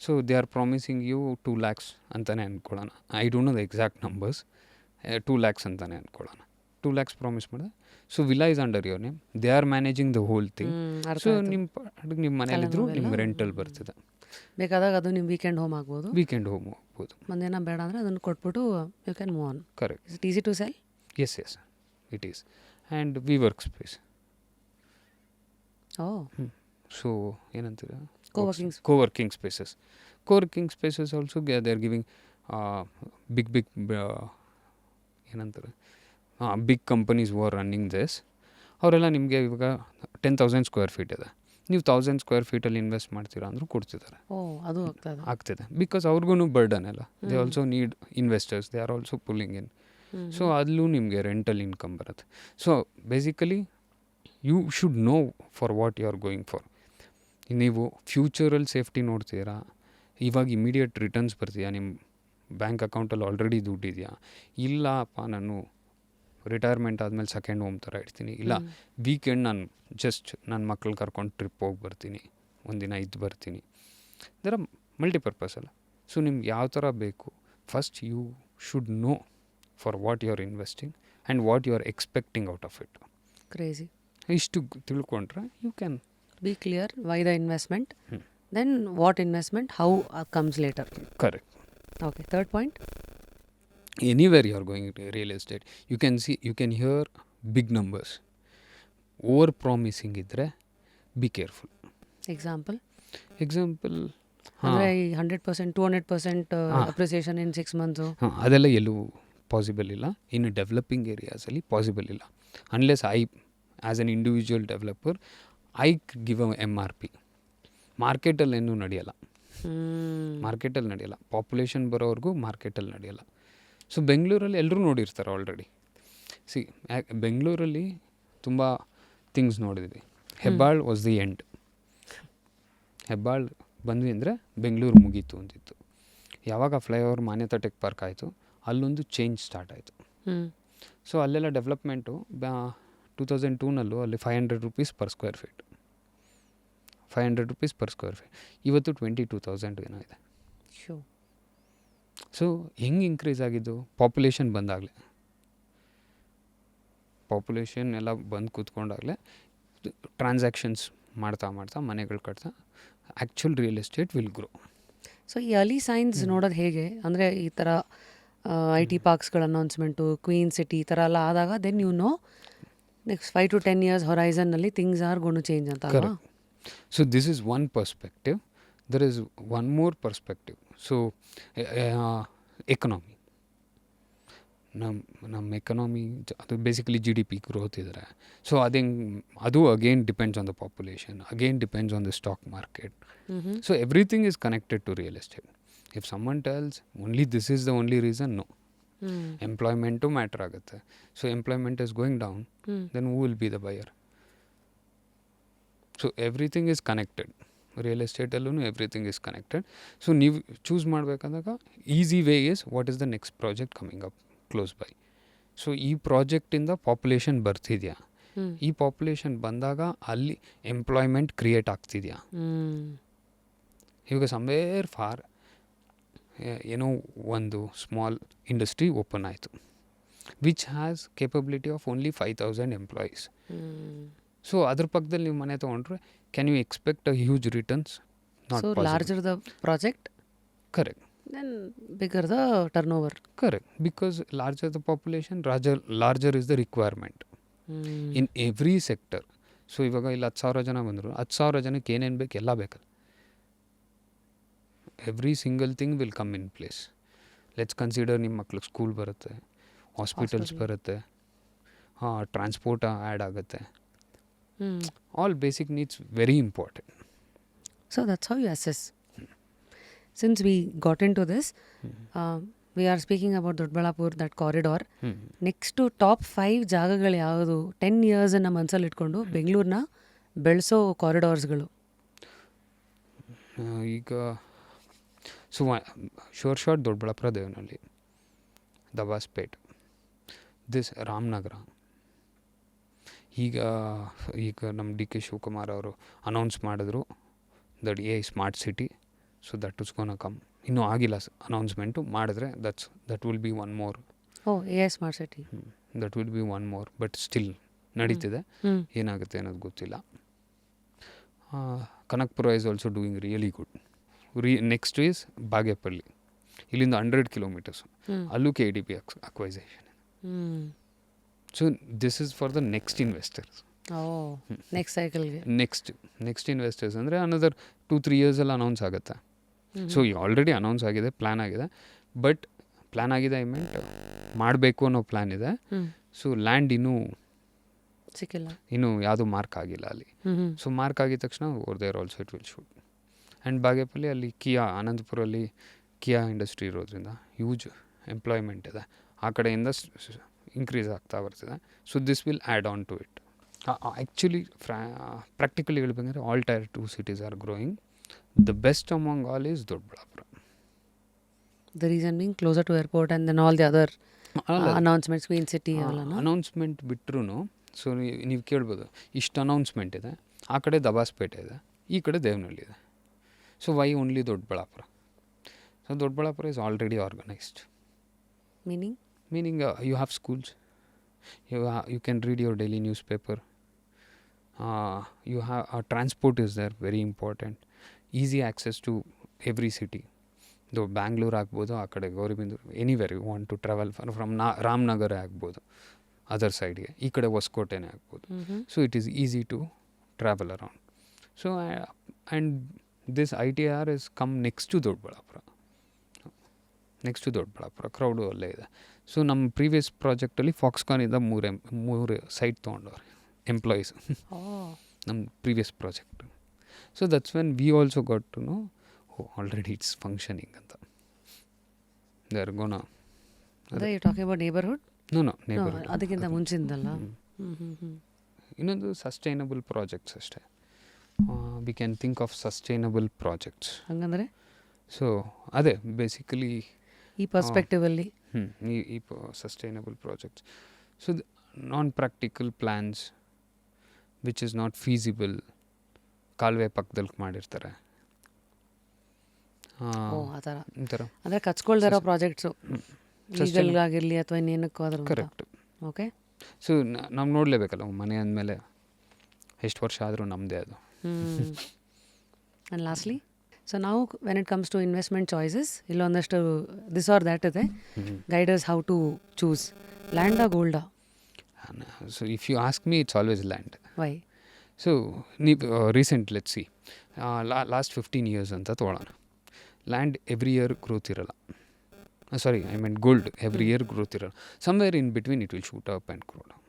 So they are promising you 2 lakhs ಅಂತಲೇ ಅಂದ್ಕೊಳ್ಳೋಣ. I don't know the exact numbers. 2 lakhs ಅಂತಲೇ ಅಂದ್ಕೊಳ್ಳೋಣ. 2 lakhs promise ಮಾಡಿದೆ. So villa is under your name. They are managing the whole thing. So ನಿಮ್ಮ ಮನೇಲಿದ್ರು ನಿಮ್ಗೆ ರೆಂಟಲ್ ಬರ್ತಿದೆ. ಬೇಕಾದಾಗ ಅದು ನಿಮ್ಮ ವೀಕೆಂಡ್ ಹೋಮ್ ಆಗ್ಬೋದು. ಒಂದೇನ ಬೇಡ ಅಂದರೆ ಅದನ್ನು ಕೊಟ್ಬಿಟ್ಟು you can move on. Correct. It easy to sell? Yes it is. And we workspace. So ಏನಂತೀರಾ? co-working spaces also they are giving big ಏನಂತಾರೆ big companies who are running this. ಅವರೆಲ್ಲ ನಿಮಗೆ ಇವಾಗ 10,000 square feet ಇದೆ, ನೀವು 1,000 square feet ಅಲ್ಲಿ invest ಮಾಡ್ತೀರಾ ಅಂದರೂ ಕೊಡ್ತಿದ್ದಾರೆ. ಅದು ಆಗ್ತಿದೆ ಬಿಕಾಸ್ ಅವ್ರಿಗೂ ಬರ್ಡನ್ ಅಲ್ಲ. They also need investors. They are also pulling in. So ಅಲ್ಲೂ ನಿಮಗೆ ರೆಂಟಲ್ ಇನ್ಕಮ್ ಬರುತ್ತೆ. So basically you should know for what you are going for. ನೀವು ಫ್ಯೂಚರಲ್ಲಿ ಸೇಫ್ಟಿ ನೋಡ್ತೀರಾ, ಇವಾಗ ಇಮಿಡಿಯೇಟ್ ರಿಟರ್ನ್ಸ್ ಬರ್ತೀಯಾ, ನಿಮ್ಮ ಬ್ಯಾಂಕ್ ಅಕೌಂಟಲ್ಲಿ ಆಲ್ರೆಡಿ ದುಡ್ಡಿದೆಯಾ, ಇಲ್ಲಪ್ಪ ನಾನು ರಿಟೈರ್ಮೆಂಟ್ ಆದಮೇಲೆ ಸೆಕೆಂಡ್ ಹೋಮ್ ಥರ ಇಡ್ತೀನಿ, ಇಲ್ಲ ವೀಕೆಂಡ್ ನಾನು ಜಸ್ಟ್ ನನ್ನ ಮಕ್ಳು ಕರ್ಕೊಂಡು ಟ್ರಿಪ್ ಹೋಗಿ ಬರ್ತೀನಿ, ಒಂದಿನ ಇದ್ದು ಬರ್ತೀನಿ. ಇದರ ಮಲ್ಟಿಪರ್ಪಸ್ ಅಲ್ಲ. ಸೊ ನಿಮ್ಗೆ ಯಾವ ಥರ ಬೇಕು, first you should know for what you are investing and what you are expecting out of it. Crazy. ಇಷ್ಟು ತಿಳ್ಕೊಂಡ್ರೆ you can be clear why the investment, then what investment, how comes later. Correct. Okay, third point. Anywhere you are going to real estate, you can hear big numbers. Over promising idre be careful. Example ಅಂದರೆ 100%, 200% appreciation ಇನ್ 6 months. ಅದೆಲ್ಲ ಎಲ್ಲೂ possible ಇಲ್ಲ. ಇನ್ನು developing ಏರಿಯಾಸಲ್ಲಿ possible ಇಲ್ಲ. Unless as an individual developer I give a MRP. ಮಾರ್ಕೆಟಲ್ಲಿ ಏನೂ ನಡೆಯಲ್ಲ. Population ಬರೋವರೆಗೂ ಮಾರ್ಕೆಟಲ್ಲಿ ನಡೆಯಲ್ಲ. ಸೊ ಬೆಂಗಳೂರಲ್ಲಿ ಎಲ್ಲರೂ ನೋಡಿರ್ತಾರೆ ಆಲ್ರೆಡಿ. ಬೆಂಗಳೂರಲ್ಲಿ ತುಂಬ ಥಿಂಗ್ಸ್ ನೋಡಿದ್ವಿ. Hebbal was the end. Hebbal ಬಂದ್ವಿ ಅಂದರೆ ಬೆಂಗಳೂರು ಮುಗೀತು ಅಂತಿತ್ತು. ಯಾವಾಗ ಫ್ಲೈಓವರ್ ಮಾನ್ಯತಾ ಟೆಕ್ ಪಾರ್ಕ್ ಆಯಿತು, ಅಲ್ಲೊಂದು ಚೇಂಜ್ ಸ್ಟಾರ್ಟ್ ಆಯಿತು. ಸೊ ಅಲ್ಲೆಲ್ಲ ಡೆವಲಪ್ಮೆಂಟು 2002ನಲ್ಲೂ ಅಲ್ಲಿ 500 rupees per square feet. 500 rupees per square feet. ಇವತ್ತು 22,000 ಏನೋ ಇದೆ. ಸೊ ಹೆಂಗೆ ಇನ್ಕ್ರೀಸ್ ಆಗಿದ್ದು? ಪಾಪ್ಯುಲೇಷನ್ ಬಂದಾಗಲೇ, ಪಾಪ್ಯುಲೇಷನ್ ಎಲ್ಲ ಬಂದು ಕೂತ್ಕೊಂಡಾಗಲೇ ಟ್ರಾನ್ಸಾಕ್ಷನ್ಸ್ ಮಾಡ್ತಾ ಮನೆಗಳು ಕಟ್ತಾ actual real estate will grow. So ಈ ಅರ್ಲಿ ಸೈನ್ಸ್ ನೋಡೋದು ಹೇಗೆ ಅಂದರೆ, ಈ ಥರ IT ಪಾರ್ಕ್ಸ್ಗಳ ಅನೌನ್ಸ್ಮೆಂಟು, ಕ್ವೀನ್ ಸಿಟಿ ಈ ಥರ ಎಲ್ಲ ಆದಾಗ then you know next 5 to 10 years ಹೊರೈಸನ್ನಲ್ಲಿ things are going to change ಅಂತ ಅಲ್ವಾ? So this is one perspective. There is one more perspective. So economy, ನಮ್ಮ ಎಕನಾಮಿ ಅದು ಬೇಸಿಕಲಿ GDP ಗ್ರೋತ್ ಇದ್ದಾರೆ. ಸೊ ಅದು again depends on the population, again depends on the stock market. So everything is connected to real estate. If someone tells only this is the only reason, no. Employment matter ಆಗುತ್ತೆ. So employment is going down, then who will be the buyer? So everything is connected. Real ಎಸ್ಟೇಟಲ್ಲೂ everything is connected. So ನೀವು choose ಮಾಡಬೇಕಾದಾಗ easy way is what is the next project coming up close by. So ಈ ಪ್ರಾಜೆಕ್ಟಿಂದ population ಬರ್ತಿದೆಯಾ, ಈ population ಬಂದಾಗ ಅಲ್ಲಿ employment create ಆಗ್ತಿದೆಯಾ? ಇವಾಗ somewhere for ಏನೋ ಒಂದು ಸ್ಮಾಲ್ ಇಂಡಸ್ಟ್ರಿ ಓಪನ್ ಆಯಿತು which has capability of only 5,000 employees. So ಅದ್ರ ಪಕ್ಕದಲ್ಲಿ ನೀವು ಮನೆ ತೊಗೊಂಡ್ರೆ can you expect a huge returns? Not possible. Larger the project, correct, then bigger the turnover. Correct, because larger the population, larger is the requirement in every sector. So ಇವಾಗ ಇಲ್ಲಿ 10,000 ಜನ ಬಂದರು, 10,000 ಜನಕ್ಕೆ ಏನೇನು ಬೇಕು ಎಲ್ಲ ಬೇಕಲ್ಲ. Every single thing will come in place. Let's consider ನಿಮ್ಮ ಮಕ್ಳಿಗೆ ಸ್ಕೂಲ್ ಬರುತ್ತೆ, ಹಾಸ್ಪಿಟಲ್ಸ್ ಬರುತ್ತೆ, ಟ್ರಾನ್ಸ್ಪೋರ್ಟ್ ಆ್ಯಡ್ ಆಗುತ್ತೆ. All basic needs very important. So that's how you assess. Since we got into this, we are speaking about Dodballapur, that corridor. Next to top 5 ಜಾಗಗಳು ಯಾವುದು 10 years ನಮ್ಮ ಮನಸ್ಸಲ್ಲಿ ಇಟ್ಕೊಂಡು ಬೆಂಗಳೂರನ್ನ ಬೆಳೆಸೋ ಕಾರಿಡಾರ್ಸ್ಗಳು? ಈಗ sure shot Doddaballapura, Devanahalli, Dabaspet, this Ramanagara. ಈಗ ನಮ್ಮ DK ಶಿವಕುಮಾರ್ ಅವರು ಅನೌನ್ಸ್ ಮಾಡಿದ್ರು that smart city. So that is gonna come. ಇನ್ನೂ ಆಗಿಲ್ಲ ಅನೌನ್ಸ್ಮೆಂಟು, ಮಾಡಿದ್ರೆ that will be one more. AI smart city, that will be one more, but still ನಡೀತಿದೆ. ಏನಾಗುತ್ತೆ ಅನ್ನೋದು ಗೊತ್ತಿಲ್ಲ. Kanakapura is also doing really good. Next is Bagepalli, ಇಲ್ಲಿಂದ 100 kilometers, ಅಲ್ಲೂ KDP acquisition. So this is for the next investors. Next ಸೈಕಲ್ಗೆ next investors ಅಂದರೆ another 2-3 years announce ಆಗುತ್ತೆ. So ಈಗ already announce ಆಗಿದೆ, ಪ್ಲ್ಯಾನ್ ಆಗಿದೆ. ಬಟ್ ಪ್ಲ್ಯಾನ್ ಆಗಿದೆ, ಐ ಮೀನ್ ಮಾಡಬೇಕು ಅನ್ನೋ ಪ್ಲ್ಯಾನ್ ಇದೆ. ಸೊ ಲ್ಯಾಂಡ್ ಇನ್ನೂ ಸಿಕ್ಕಿಲ್ಲ, ಇನ್ನೂ ಯಾವುದೂ ಮಾರ್ಕ್ ಆಗಿಲ್ಲ ಅಲ್ಲಿ. ಸೊ ಮಾರ್ಕ್ ಆಗಿದ ತಕ್ಷಣ over there also it will shoot. And Bagepalli ಅಲ್ಲಿ ಕಿಯಾ, ಆನಂದಪುರಲ್ಲಿ ಕಿಯಾ ಇಂಡಸ್ಟ್ರಿ ಇರೋದ್ರಿಂದ ಹ್ಯೂಜ್ ಎಂಪ್ಲಾಯ್ಮೆಂಟ್ ಇದೆ. ಆ ಕಡೆಯಿಂದ ಇನ್ಕ್ರೀಸ್ ಆಗ್ತಾ ಬರ್ತದೆ. So this will add on to it. Actually practically ಹೇಳ್ಬೇಕಂದ್ರೆ all tier 2 cities are growing. The best among all is Doddaballapura. The reason being closer to airport and then all the other announcements, Queen City ಅವೆಲ್ಲನಾ? Announcement ಬಿಟ್ರೂ so ನೀವು ಕೇಳ್ಬೋದು, ಇಷ್ಟು announcement ಇದೆ, ಆ ಕಡೆ ದಬಾಸ್ಪೇಟೆ ಇದೆ, ಈ ಕಡೆ ದೇವನಹಳ್ಳಿ ಇದೆ. So why only Doddaballapur? So Doddaballapur is already organised. Meaning? Meaning you have schools, you can read your daily newspaper, you have transport is there, very important, easy access to every city. Though Bangalore ಆಗ್ಬೋದು, ಆ ಕಡೆ Gauribidanur, anywhere you want to travel from Ramanagara ಆಗ್ಬೋದು other ಸೈಡ್ಗೆ, ಈ ಕಡೆ ಹೊಸಕೋಟೆನೇ ಆಗ್ಬೋದು. So it is easy to travel around. So and this ITR is come next to Doddaballapura. Crowd ಅಲ್ಲೇ ಇದೆ. ಸೊ ನಮ್ಮ ಪ್ರೀವಿಯಸ್ ಪ್ರಾಜೆಕ್ಟಲ್ಲಿ ಫಾಕ್ಸ್ಕಾನಿಂದ ಮೂರು ಸೈಟ್ ತೊಗೊಂಡವ್ರೆ ಎಂಪ್ಲಾಯೀಸ್ ನಮ್ಮ previous project. So that's when we also got to know already it's functioning ಅಂತ. They are gonna. ಅದೇ you talking about neighbourhood? No neighbourhood ಅದಕ್ಕಿಂತ ಮುಂಚಿಂದಲ್ಲ. ಇನ್ನೊಂದು ಸಸ್ಟೈನಬಲ್ ಪ್ರಾಜೆಕ್ಟ್ಸ್ ಅಷ್ಟೇ. We can think of sustainable projects. ಹಂಗಂದ್ರೆ so ಅದೇ basically ಈ perspectively ಈ sustainable projects. So non practical plans which is not feasible, ಕಾಲುವೆ ಪಕ್ಕದಲ್ಲಿ ಮಾಡಿರ್ತಾರೆ ಆ ಥರ. ಈ ಥರ ಅಂದರೆ ಕಚ್ಕೊಳ್ದಿರೋ ಪ್ರಾಜೆಕ್ಟ್ಸು, ಲೀಗಲ್ಗಾಗಿರಲಿ ಅಥವಾ ಇನ್ನೇನಕ್ಕೂ ಅದ್ರ. ಕರೆಕ್ಟ್. ಓಕೆ. ಸೊ ನಾವು ನೋಡಲೇಬೇಕಲ್ಲ, ಮನೆ ಅಂದಮೇಲೆ ಎಷ್ಟು ವರ್ಷ ಆದರೂ ನಮ್ಮದೇ ಅದು. ಆ್ಯಂಡ್ ಲಾಸ್ಟ್ಲಿ, ಸೊ ನಾವು when it comes to investment choices, ಇಲ್ಲೊಂದಷ್ಟು ದಿಸ್ ಆರ್ ದ್ಯಾಟ್ ಇದೆ, ಗೈಡರ್ಸ್ ಹೌ ಟು ಚೂಸ್ ಲ್ಯಾಂಡಾ ಗೋಲ್ಡಾ? So if you ask me, it's always land. Why? So ನೀವು recent let see last 15 years ಅಂತ ತೊಗೊಳ್ಳೋಣ. Land every year growth ಇರಲ್ಲ. Sorry, I mean gold every year growth ಇರಲ್ಲ. Somewhere in between it will shoot up and grow down.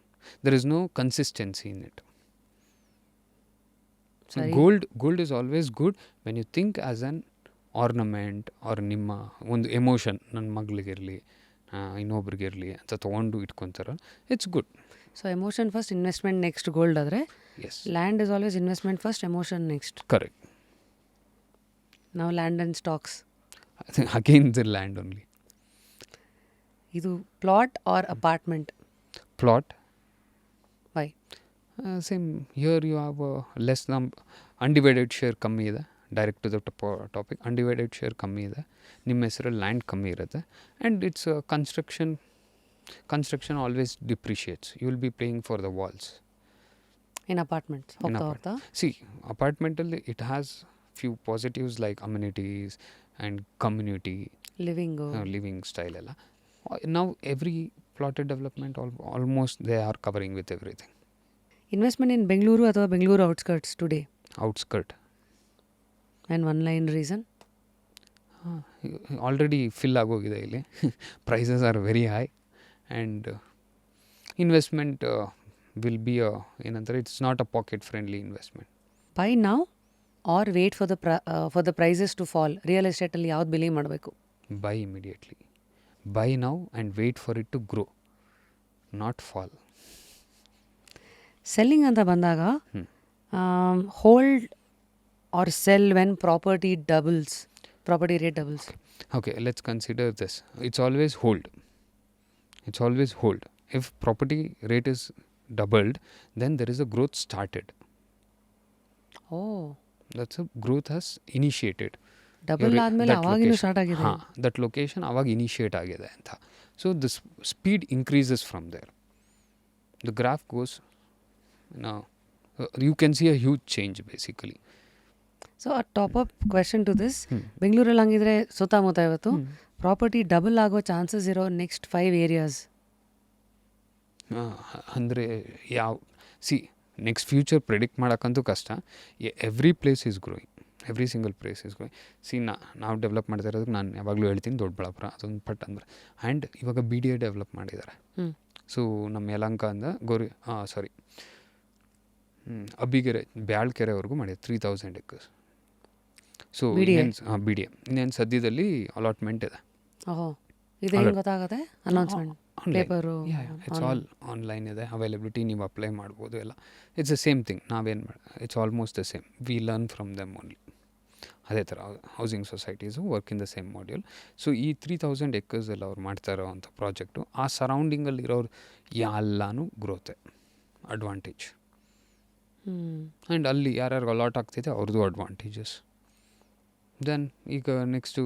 There is no consistency in it. Gold is always good when you think as an ornament or ನಿಮ್ಮ ಒಂದು emotion, ನನ್ನ ಮಗಳಿಗಿರಲಿ ಇನ್ನೊಬ್ರಿಗಿರಲಿ ಅಂತ ತೊಗೊಂಡು ಇಟ್ಕೊತಾರಲ್ಲ, it's good. So emotion first, investment next gold ಆದರೆ, yes, land is always investment first, emotion next. Correct. ನಾವು land and stocks, again the land only. ಇದು plot or apartment? Plot. Why? Same here you have less undivided share ಕಮ್ಮಿ ಇದೆ. Direct to the topic, undivided share ಕಮ್ಮಿ ಇದೆ, ನಿಮ್ಮ ಹೆಸರಲ್ಲಿ land ಕಮ್ಮಿ ಇರುತ್ತೆ. And it's construction always depreciates. You will be paying for the walls. In apartments ಹೋಗ್ತಾ see ಅಪಾರ್ಟ್ಮೆಂಟಲ್ಲಿ it has few positives like amenities and community, living style ಎಲ್ಲ. ನಾವು every plotted development almost they are covering with everything. Investment in Bengaluru ಅಥವಾ Bengaluru outskirts today? Outskirt. And one line reason? Already fill ಆಗೋಗಿದೆ ಇಲ್ಲಿ. Prices are very high and investment will be ಏನಂತಾರೆ, it's not a pocket friendly investment. By now or wait for the prices to fall? Real ಎಸ್ಟೇಟಲ್ಲಿ ಯಾವ್ದು believe ಮಾಡಬೇಕು? Buy immediately. Buy now and wait for it to grow, not fall. Selling ಅಂತ ಬಂದಾಗ, hold or sell when property rate doubles? Okay, let's consider this. It's always hold. If property rate is doubled, then there is a growth started. Oh. That's a growth has initiated. Double ಆದಮೇಲೆ ಅವಾಗಿನೂ start ಆಗಿದೆ. ಹಾಂ, that location ಅವಾಗ initiate ಆಗಿದೆ ಅಂತ. So the speed increases from there. The graph goes, you can see a huge change basically. So ಆ top up question to this, ಬೆಂಗಳೂರಲ್ಲಿ ಹಂಗಿದ್ರೆ ಸುತ್ತಮುತ್ತ ಇವತ್ತು ಪ್ರಾಪರ್ಟಿ ಡಬಲ್ ಆಗೋ ಚಾನ್ಸಸ್ ಇರೋ ನೆಕ್ಸ್ಟ್ 5 ಏರಿಯಾಸ್ ಅಂದರೆ ನೆಕ್ಸ್ಟ್ ಫ್ಯೂಚರ್ ಪ್ರಿಡಿಕ್ಟ್ ಮಾಡೋಕ್ಕಂತೂ ಕಷ್ಟ. Every place is growing, every single place is growing. ನಾವು ಡೆವಲಪ್ ಮಾಡ್ತಾ ಇರೋದಕ್ಕೆ ನಾನು ಯಾವಾಗಲೂ ಹೇಳ್ತೀನಿ ದೊಡ್ಡಬಳ್ಳಾಪುರ ಅದೊಂದು ಪಟ್ ಅಂದರೆ. ಆ್ಯಂಡ್ ಇವಾಗ BDA ಡೆವಲಪ್ ಮಾಡಿದ್ದಾರೆ. ಸೊ ನಮ್ಮ ಯಲಹಂಕ ಅಂದ ಅಬ್ಬಿಗೆರೆ ಬ್ಯಾಳ್ಕೆರೆವರೆಗೂ ಮಾಡಿದೆ 3000 acres. ಸೊ BDA ಇನ್ನೇನು ಸದ್ಯದಲ್ಲಿ ಅಲಾಟ್ಮೆಂಟ್ ಇದೆ. ಇದು ಹೆಂಗೆ ಗೊತ್ತಾಗುತ್ತೆ? Announcement paper it's all online ಇದೆ, ಅವೈಲಬಿಲಿಟಿ, ನೀವು ಅಪ್ಲೈ ಮಾಡ್ಬೋದು ಎಲ್ಲ. It's the same thing. ನಾವೇನು it's almost the same. We learn from them only. ಅದೇ ಥರ housing societies work in the same module. So ಈ 3000 ಎಕರ್ಸಲ್ಲಿ ಅವ್ರು ಮಾಡ್ತಾ ಇರೋವಂಥ ಪ್ರಾಜೆಕ್ಟು ಆ ಸರೌಂಡಿಂಗಲ್ಲಿ ಇರೋರು ಎಲ್ಲನೂ ಗ್ರೋತೆ ಅಡ್ವಾಂಟೇಜ್. ಆ್ಯಂಡ್ ಅಲ್ಲಿ ಯಾರ್ಯಾರು ಅಲಾಟ್ ಆಗ್ತಿದೆ ಅವ್ರದ್ದು ಅಡ್ವಾಂಟೇಜಸ್. ದೆನ್ ಈಗ ನೆಕ್ಸ್ಟು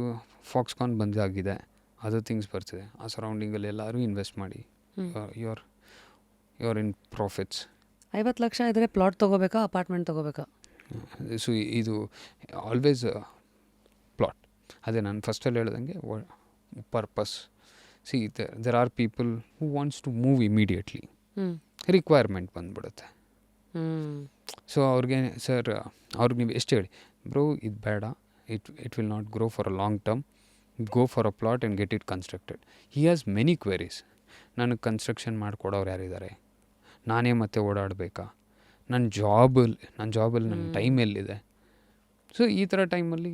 ಫಾಕ್ಸ್ಕಾನ್ ಬಂದಾಗಿದೆ, ಅದರ್ ಥಿಂಗ್ಸ್ ಬರ್ತಿದೆ. ಆ ಸರೌಂಡಿಂಗಲ್ಲಿ ಎಲ್ಲರೂ ಇನ್ವೆಸ್ಟ್ ಮಾಡಿ ಯುವರ್ ಇನ್ ಪ್ರಾಫಿಟ್ಸ್. 50 ಲಕ್ಷ ಇದ್ದರೆ ಪ್ಲಾಟ್ ತೊಗೋಬೇಕಾ, ಅಪಾರ್ಟ್ಮೆಂಟ್ ತೊಗೋಬೇಕಾ? ಸೊ ಇದು ಆಲ್ವೇಸ್ ಪ್ಲಾಟ್. ಅದೇ ನಾನು ಫಸ್ಟಲ್ಲಿ ಹೇಳ್ದಂಗೆ purpose. See there are people who wants to move immediately, requirement ಬಂದ್ಬಿಡುತ್ತೆ. ಸೊ ಅವ್ರಿಗೆ ಅವ್ರಿಗೆ ನೀವು ಎಷ್ಟು ಹೇಳಿ, ಬ್ರೋ ಇದು ಬೇಡ, it will not grow for a long term, go for a plot and get it constructed. He has many queries. ನನಗೆ construction ಮಾಡಿಕೊಡೋರು ಯಾರಿದ್ದಾರೆ, ನಾನೇ ಮತ್ತೆ ಓಡಾಡಬೇಕಾ, ನನ್ನ ಜಾಬಲ್ಲಿ ನನ್ನ ಟೈಮ್ ಎಲ್ಲಿದೆ. ಸೊ ಈ ಥರ ಟೈಮಲ್ಲಿ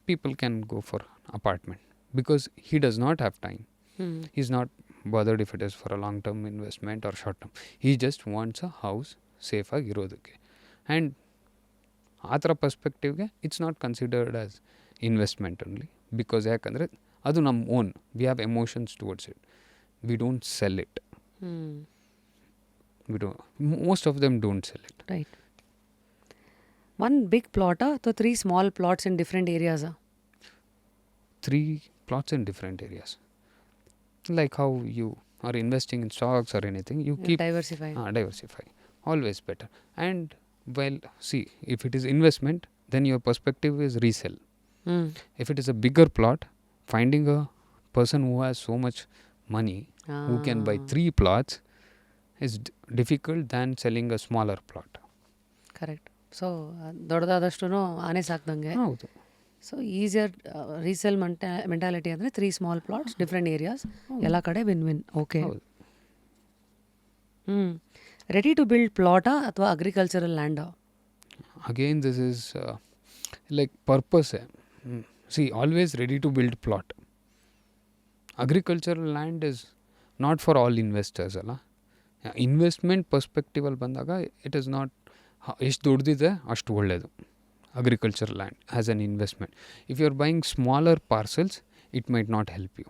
people can go for apartment because he does not have time. He is not bothered if it is for a long term investment or short term. He just wants a house ಸೇಫಾಗಿ ಇರೋದಕ್ಕೆ. And ಆ ಥರ ಪರ್ಸ್ಪೆಕ್ಟಿವ್ಗೆ it's not considered as investment only because ಯಾಕಂದರೆ ಅದು ನಮ್ಮ own. We have emotions towards it. We don't sell it. Most of them don't sell it. Right. One big plot or 3 small plots in different areas? 3 plots in different areas. Like how you are investing in stocks or anything, you keep Diversify. Diversify. Always better. And well, see, if it is investment, then your perspective is resell. If it is a bigger plot, finding a person who has so much money who can buy 3 plots is difficult than selling a smaller plot. Correct. So ದೊಡ್ಡದಾದಷ್ಟು ಆನೆ ಸಾಕ್ದಂಗೆ. ಹೌದು. So easier resale mentality ಅಂದರೆ 3 small plots, different areas, ಎಲ್ಲ ಕಡೆ win win. Okay. Ready to build ಪ್ಲಾಟಾ ಅಥವಾ agricultural ಲ್ಯಾಂಡಾ? Again, this is like purpose. See, always ready to build plot. Agricultural land is not for all investors ಅಲ್ಲ. Investment ಪರ್ಸ್ಪೆಕ್ಟಿವಲ್ಲಿ ಬಂದಾಗ it is not ಎಷ್ಟು ದೊಡ್ಡದಿದೆ ಅಷ್ಟು ಒಳ್ಳೆಯದು agriculture land as an investment. If you are buying smaller parcels it might not help you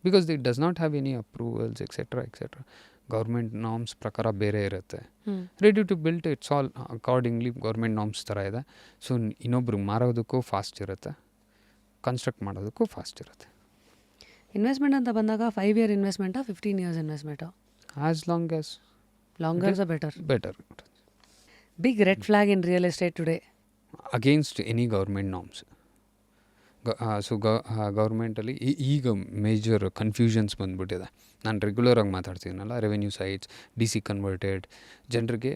because it does not have any approvals etcetera etcetera. Government norms ಪ್ರಕಾರ ಬೇರೆ ಇರುತ್ತೆ. Ready to build it's all accordingly government norms ಥರ ಇದೆ. So ಇನ್ನೊಬ್ರಿಗೆ ಮಾರೋದಕ್ಕೂ fast ಇರುತ್ತೆ, construct ಮಾಡೋದಕ್ಕೂ fast ಇರುತ್ತೆ. ಇನ್ವೆಸ್ಟ್ಮೆಂಟ್ ಅಂತ ಬಂದಾಗ 5 year ಇನ್ವೆಸ್ಟ್ಮೆಂಟಾ 15 years ಇನ್ವೆಸ್ಟ್ಮೆಂಟಾ? As long as longer the better. Better. Big red flag in real estate today? Against any government norms. So ಗೌರ್ಮೆಂಟಲ್ಲಿ ಈಗ ಮೇಜರ್ ಕನ್ಫ್ಯೂಷನ್ಸ್ ಬಂದ್ಬಿಟ್ಟಿದೆ. ನಾನು ರೆಗ್ಯುಲರಾಗಿ ಮಾತಾಡ್ತೀನಲ್ಲ, ರೆವೆನ್ಯೂ ಸೈಟ್ಸ್, DC ಕನ್ವರ್ಟೆಡ್ ಜನರಿಗೆ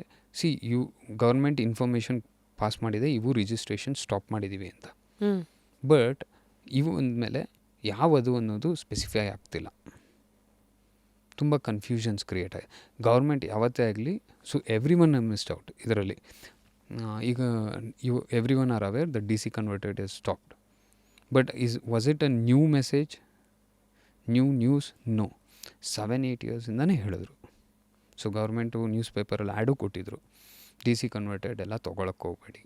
ಗೌರ್ಮೆಂಟ್ ಇನ್ಫಾರ್ಮೇಷನ್ ಪಾಸ್ ಮಾಡಿದೆ, ಇವು ರಿಜಿಸ್ಟ್ರೇಷನ್ ಸ್ಟಾಪ್ ಮಾಡಿದ್ದೀವಿ ಅಂತ. ಬಟ್ ಇವು ಅಂದಮೇಲೆ ಯಾವುದು ಅನ್ನೋದು ಸ್ಪೆಸಿಫೈ ಆಗ್ತಿಲ್ಲ. ತುಂಬ ಕನ್ಫ್ಯೂಷನ್ಸ್ ಕ್ರಿಯೇಟ್ ಆಗಿದೆ. ಗೌರ್ಮೆಂಟ್ ಯಾವತ್ತೇ ಆಗಲಿ, so everyone missed out ಇದರಲ್ಲಿ. ಈಗ everyone are aware the DC converted is stopped. But was it a new message, new news? No. 7-8 yearsಯಿಂದನೇ ಹೇಳಿದ್ರು. ಸೊ ಗೌರ್ಮೆಂಟು ನ್ಯೂಸ್ ಪೇಪರಲ್ಲಿ ಆ್ಯಡು ಕೊಟ್ಟಿದ್ರು, DC ಕನ್ವರ್ಟೆಡ್ ಎಲ್ಲ ತೊಗೊಳಕ್ಕೆ ಹೋಗಬೇಡಿ,